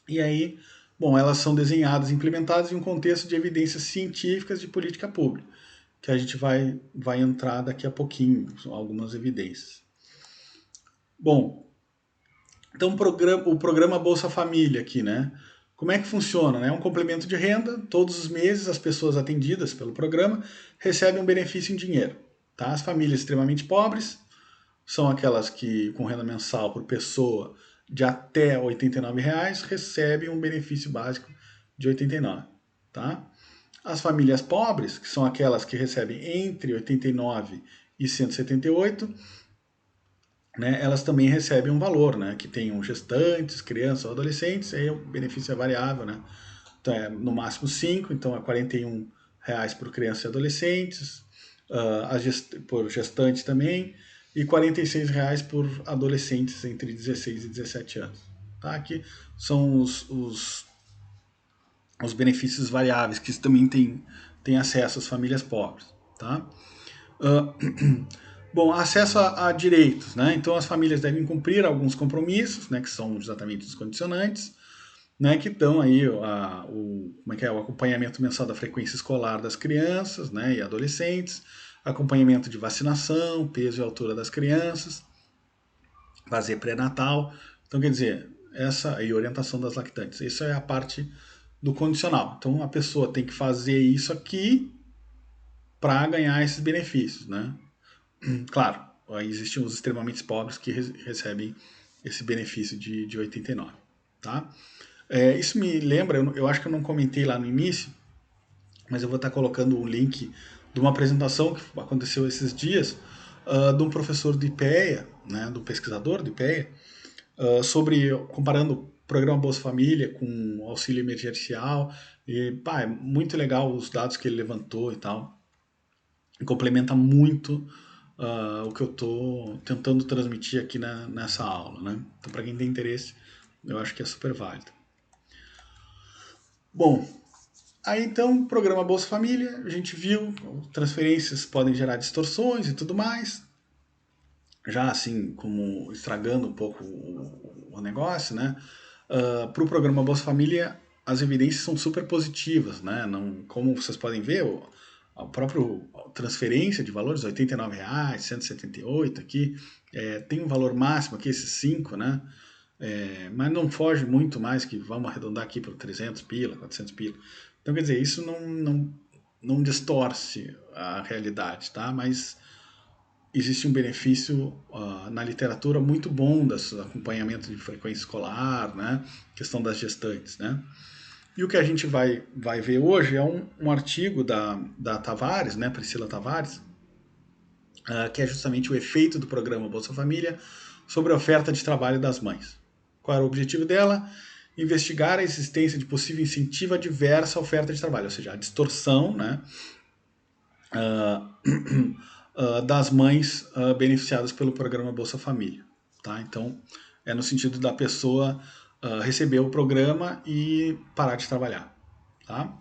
E aí, bom, elas são desenhadas e implementadas em um contexto de evidências científicas de política pública, que a gente vai entrar daqui a pouquinho, algumas evidências. Bom, então o programa Bolsa Família aqui, né? Como é que funciona? É um complemento de renda, todos os meses as pessoas atendidas pelo programa recebem um benefício em dinheiro. Tá? As famílias extremamente pobres são aquelas que, com renda mensal por pessoa de até R$ 89,00, recebem um benefício básico de R$ 89,00. Tá? As famílias pobres, que são aquelas que recebem entre R$ 89,00 e R$ 178,00, né, elas também recebem um valor, né, que tenham gestantes, crianças ou adolescentes, aí o benefício é variável, né, então é no máximo 5, então é R$ 41,00 por crianças e adolescentes, por gestantes também, e R$ 46,00 por adolescentes entre 16 e 17 anos. Tá? Aqui são os benefícios variáveis que também tem acesso às famílias pobres. Tá? Bom, acesso a direitos, né? Então as famílias devem cumprir alguns compromissos, né, que são exatamente os condicionantes, né, que dão aí o acompanhamento mensal da frequência escolar das crianças, né, e adolescentes, acompanhamento de vacinação, peso e altura das crianças, fazer pré-natal. Então, quer dizer, essa aí orientação das lactantes. Isso é a parte do condicional. Então, a pessoa tem que fazer isso aqui para ganhar esses benefícios, né? Claro, existem os extremamente pobres que recebem esse benefício de 89, tá? Isso me lembra, eu acho que eu não comentei lá no início, mas eu vou estar colocando um link de uma apresentação que aconteceu esses dias de um professor do IPEA, né, do pesquisador do IPEA, comparando o programa Bolsa Família com o auxílio emergencial. E, pá, é muito legal os dados que ele levantou e tal. complementa muito o que eu estou tentando transmitir aqui nessa aula, né? Então, para quem tem interesse, eu acho que é super válido. Bom, aí então, programa Bolsa Família, a gente viu, transferências podem gerar distorções e tudo mais, já assim, como estragando um pouco o negócio, né? Para o programa Bolsa Família, as evidências são super positivas, né? Não, como vocês podem ver, a própria transferência de valores, R$ 89,00, 178 aqui, tem um valor máximo aqui, esses 5, né? Mas não foge muito mais, que vamos arredondar aqui para 300 pila, 400 pila. Então, quer dizer, isso não distorce a realidade, tá? Mas existe um benefício na literatura muito bom desse acompanhamento de frequência escolar, né? Questão das gestantes, né? E o que a gente vai ver hoje é um artigo da Tavares, né? Priscila Tavares, que é justamente o efeito do programa Bolsa Família sobre a oferta de trabalho das mães. Qual era o objetivo dela? Investigar a existência de possível incentivo adverso à oferta de trabalho, ou seja, a distorção, né, das mães beneficiadas pelo programa Bolsa Família. Tá? Então, é no sentido da pessoa receber o programa e parar de trabalhar. Tá?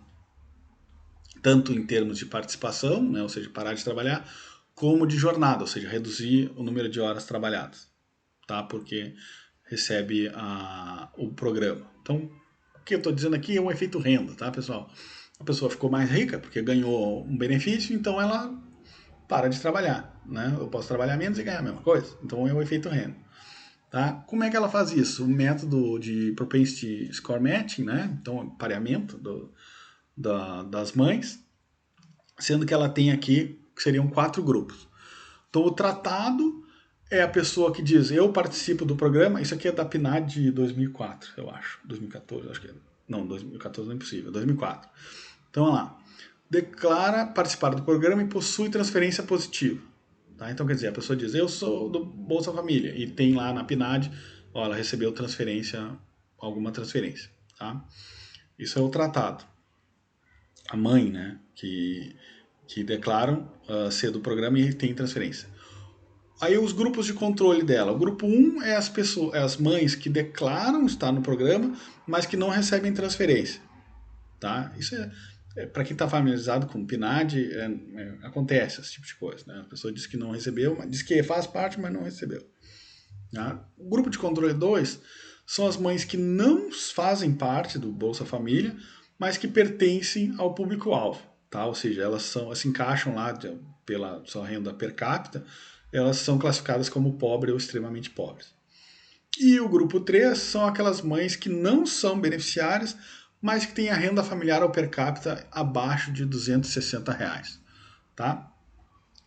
Tanto em termos de participação, né, ou seja, parar de trabalhar, como de jornada, ou seja, reduzir o número de horas trabalhadas, tá? Porque recebe o programa. Então, o que eu estou dizendo aqui é um efeito renda, tá, pessoal? A pessoa ficou mais rica porque ganhou um benefício, então ela para de trabalhar, né? Eu posso trabalhar menos e ganhar a mesma coisa. Então é o efeito renda. Tá? Como é que ela faz isso? O método de propensity score matching, né? Então, pareamento das mães, sendo que ela tem aqui, que seriam 4 grupos. Então, o tratado é a pessoa que diz, eu participo do programa, isso aqui é da PNAD de 2004, eu acho, 2014, acho que é. Não, 2014 não é impossível, 2004. Então, olha lá. Declara participar do programa e possui transferência positiva. Tá? Então, quer dizer, a pessoa diz, eu sou do Bolsa Família, e tem lá na PNAD, ó, ela recebeu transferência, alguma transferência. Tá? Isso é o tratado. A mãe, né, que declaram ser do programa e tem transferência. Aí os grupos de controle dela. O grupo 1 é as mães que declaram estar no programa, mas que não recebem transferência. Tá? Isso para quem está familiarizado com o PNAD, acontece esse tipo de coisa. Né? A pessoa diz que não recebeu, diz que faz parte, mas não recebeu. Tá? O grupo de controle 2 são as mães que não fazem parte do Bolsa Família, mas que pertencem ao público-alvo. Tá? Ou seja, elas se encaixam lá pela sua renda per capita, elas são classificadas como pobre ou extremamente pobres. E o grupo 3 são aquelas mães que não são beneficiárias, mas que têm a renda familiar ao per capita abaixo de R$ 260. Tá?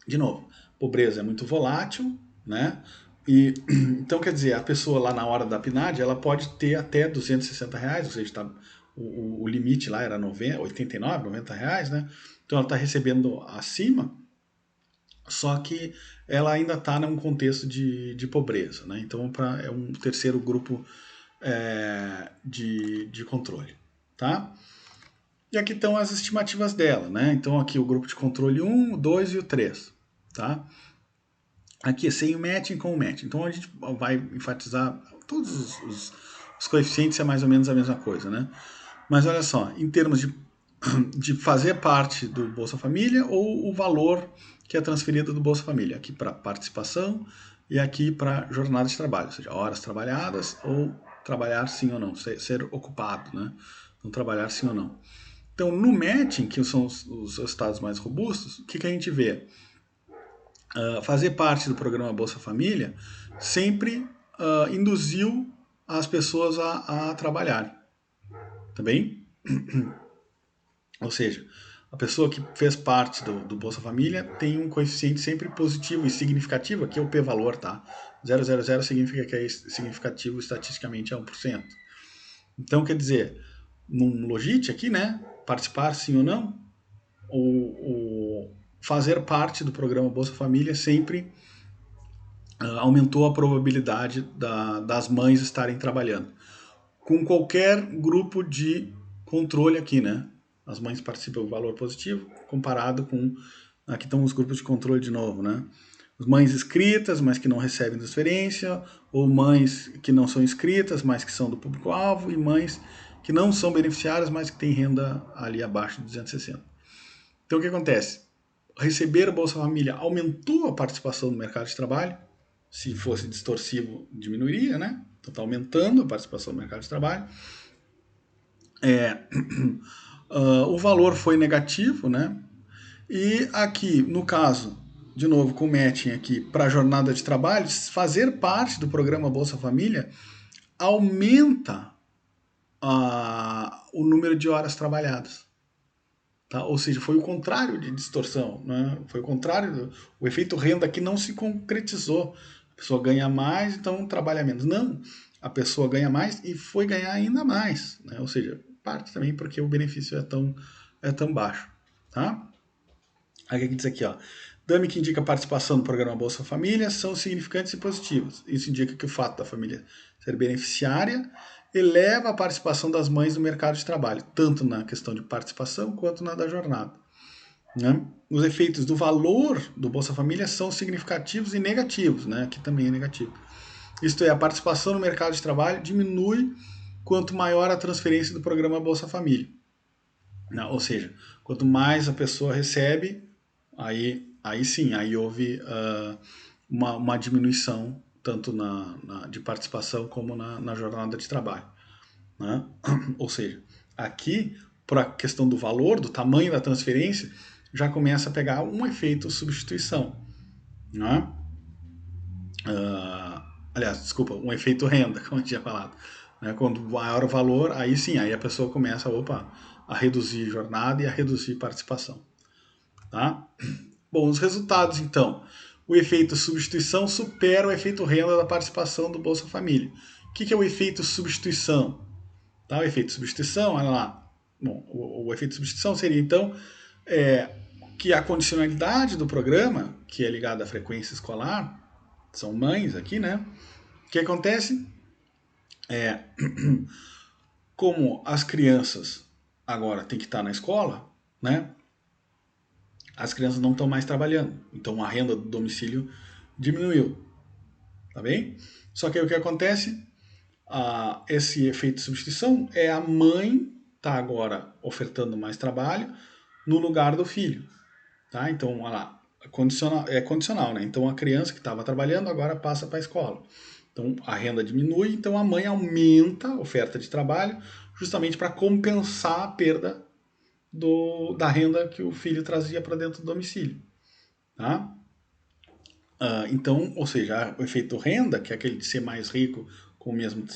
De novo, pobreza é muito volátil, né? E, então, quer dizer, a pessoa lá na hora da PNAD, ela pode ter até R$ 260, ou seja, o limite lá era 90, 89, R$ 90, né? Então ela está recebendo acima, só que ela ainda está num contexto de pobreza, né? Então é um terceiro grupo de controle, tá? E aqui estão as estimativas dela, né? Então aqui o grupo de controle 1, o 2 e o 3, tá? Aqui sem o matching com o matching. Então a gente vai enfatizar todos os coeficientes, é mais ou menos a mesma coisa, né? Mas olha só, em termos de fazer parte do Bolsa Família ou o valor que é transferido do Bolsa Família, aqui para participação e aqui para jornada de trabalho, ou seja, horas trabalhadas ou trabalhar sim ou não, ser ocupado, né? Então trabalhar sim ou não. Então no matching, que são os estados mais robustos, o que a gente vê? Fazer parte do programa Bolsa Família sempre induziu as pessoas a trabalhar, tá bem? Ou seja, a pessoa que fez parte do Bolsa Família tem um coeficiente sempre positivo e significativo, aqui é o p-valor, tá? 0,00 significa que é significativo estatisticamente a 1%. Então, quer dizer, num logite aqui, né, participar sim ou não, o fazer parte do programa Bolsa Família sempre aumentou a probabilidade das mães estarem trabalhando. Com qualquer grupo de controle aqui, né? As mães participam do valor positivo comparado com Aqui estão os grupos de controle de novo, né? As mães inscritas, mas que não recebem transferência, ou mães que não são inscritas, mas que são do público-alvo, e mães que não são beneficiárias, mas que têm renda ali abaixo de 260. Então, o que acontece? Receber a Bolsa Família aumentou a participação no mercado de trabalho. Se fosse distorsivo, diminuiria, né? Então, está aumentando a participação no mercado de trabalho. O valor foi negativo, né? E aqui, no caso, de novo, com o matching aqui para a jornada de trabalho, fazer parte do programa Bolsa Família aumenta o número de horas trabalhadas. Tá? Ou seja, foi o contrário de distorção. Né? Foi o contrário. O efeito renda aqui não se concretizou. A pessoa ganha mais, então trabalha menos. Não. A pessoa ganha mais e foi ganhar ainda mais. Né? Ou seja, parte também porque o benefício é tão baixo. Tá? Aí aqui diz aqui, ó. Dami que indica a participação no programa Bolsa Família são significantes e positivos. Isso indica que o fato da família ser beneficiária eleva a participação das mães no mercado de trabalho, tanto na questão de participação quanto na da jornada. Né? Os efeitos do valor do Bolsa Família são significativos e negativos, né? Aqui também é negativo. Isto é, a participação no mercado de trabalho diminui quanto maior a transferência do programa Bolsa Família. Ou seja, quanto mais a pessoa recebe, aí sim, aí houve uma diminuição tanto de participação como na jornada de trabalho. Né? Ou seja, aqui, para a questão do valor, do tamanho da transferência, já começa a pegar um efeito substituição. Né? Aliás, desculpa, um efeito renda, como eu tinha falado. Né? Quando maior o valor, aí sim, aí a pessoa começa a reduzir jornada e a reduzir participação. Tá? Bom, os resultados então. O efeito substituição supera o efeito renda da participação do Bolsa Família. O que é o efeito substituição? Tá? O efeito substituição, olha lá. Bom, o efeito substituição seria então que a condicionalidade do programa, que é ligada à frequência escolar, são mães aqui, né? O que acontece é como as crianças agora têm que estar na escola, né? As crianças não estão mais trabalhando, então a renda do domicílio diminuiu, tá bem? Só que aí o que acontece? Esse efeito de substituição é a mãe tá agora ofertando mais trabalho no lugar do filho, tá? Então, olha lá, é condicional, né? Então a criança que estava trabalhando agora passa para a escola. Então a renda diminui, então a mãe aumenta a oferta de trabalho justamente para compensar a perda da renda que o filho trazia para dentro do domicílio, tá? Então, ou seja, o efeito renda, que é aquele de ser mais rico com o mesmo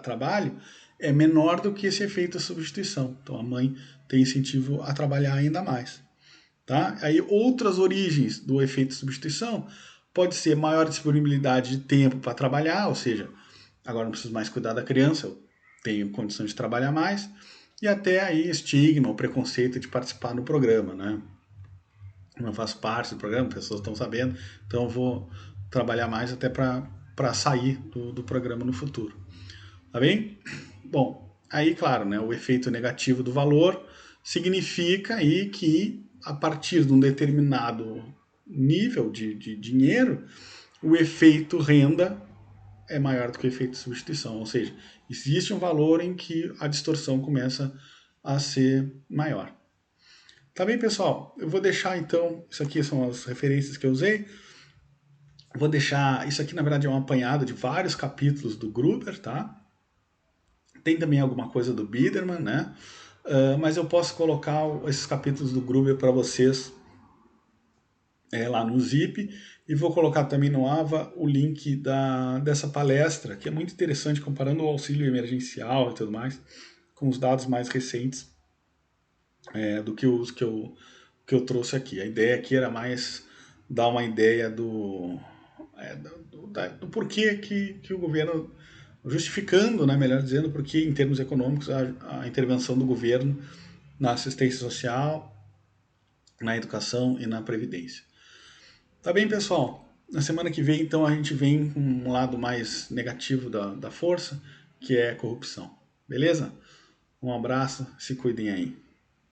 trabalho, é menor do que esse efeito substituição. Então a mãe tem incentivo a trabalhar ainda mais. Tá? Aí outras origens do efeito substituição pode ser maior disponibilidade de tempo para trabalhar, ou seja, agora não preciso mais cuidar da criança, eu tenho condição de trabalhar mais, e até aí estigma, o preconceito de participar no programa, né? Não faço parte do programa, pessoas estão sabendo, então eu vou trabalhar mais até para sair do programa no futuro. Tá bem? Bom, aí claro, né, o efeito negativo do valor significa aí que a partir de um determinado nível de dinheiro, o efeito renda é maior do que o efeito substituição, ou seja, existe um valor em que a distorção começa a ser maior. Tá bem, pessoal? Eu vou deixar então, isso aqui são as referências que eu usei. Vou deixar, isso aqui na verdade é um apanhado de vários capítulos do Gruber, tá? Tem também alguma coisa do Biderman, né? Mas eu posso colocar esses capítulos do Gruber para vocês lá no Zip, e vou colocar também no AVA o link dessa palestra, que é muito interessante, comparando o auxílio emergencial e tudo mais, com os dados mais recentes do que os que eu trouxe aqui. A ideia aqui era mais dar uma ideia do porquê que o governo, justificando, né, melhor dizendo, porque em termos econômicos a intervenção do governo na assistência social, na educação e na previdência. Tá bem, pessoal? Na semana que vem, então, a gente vem com um lado mais negativo da força, que é a corrupção. Beleza? Um abraço, se cuidem aí.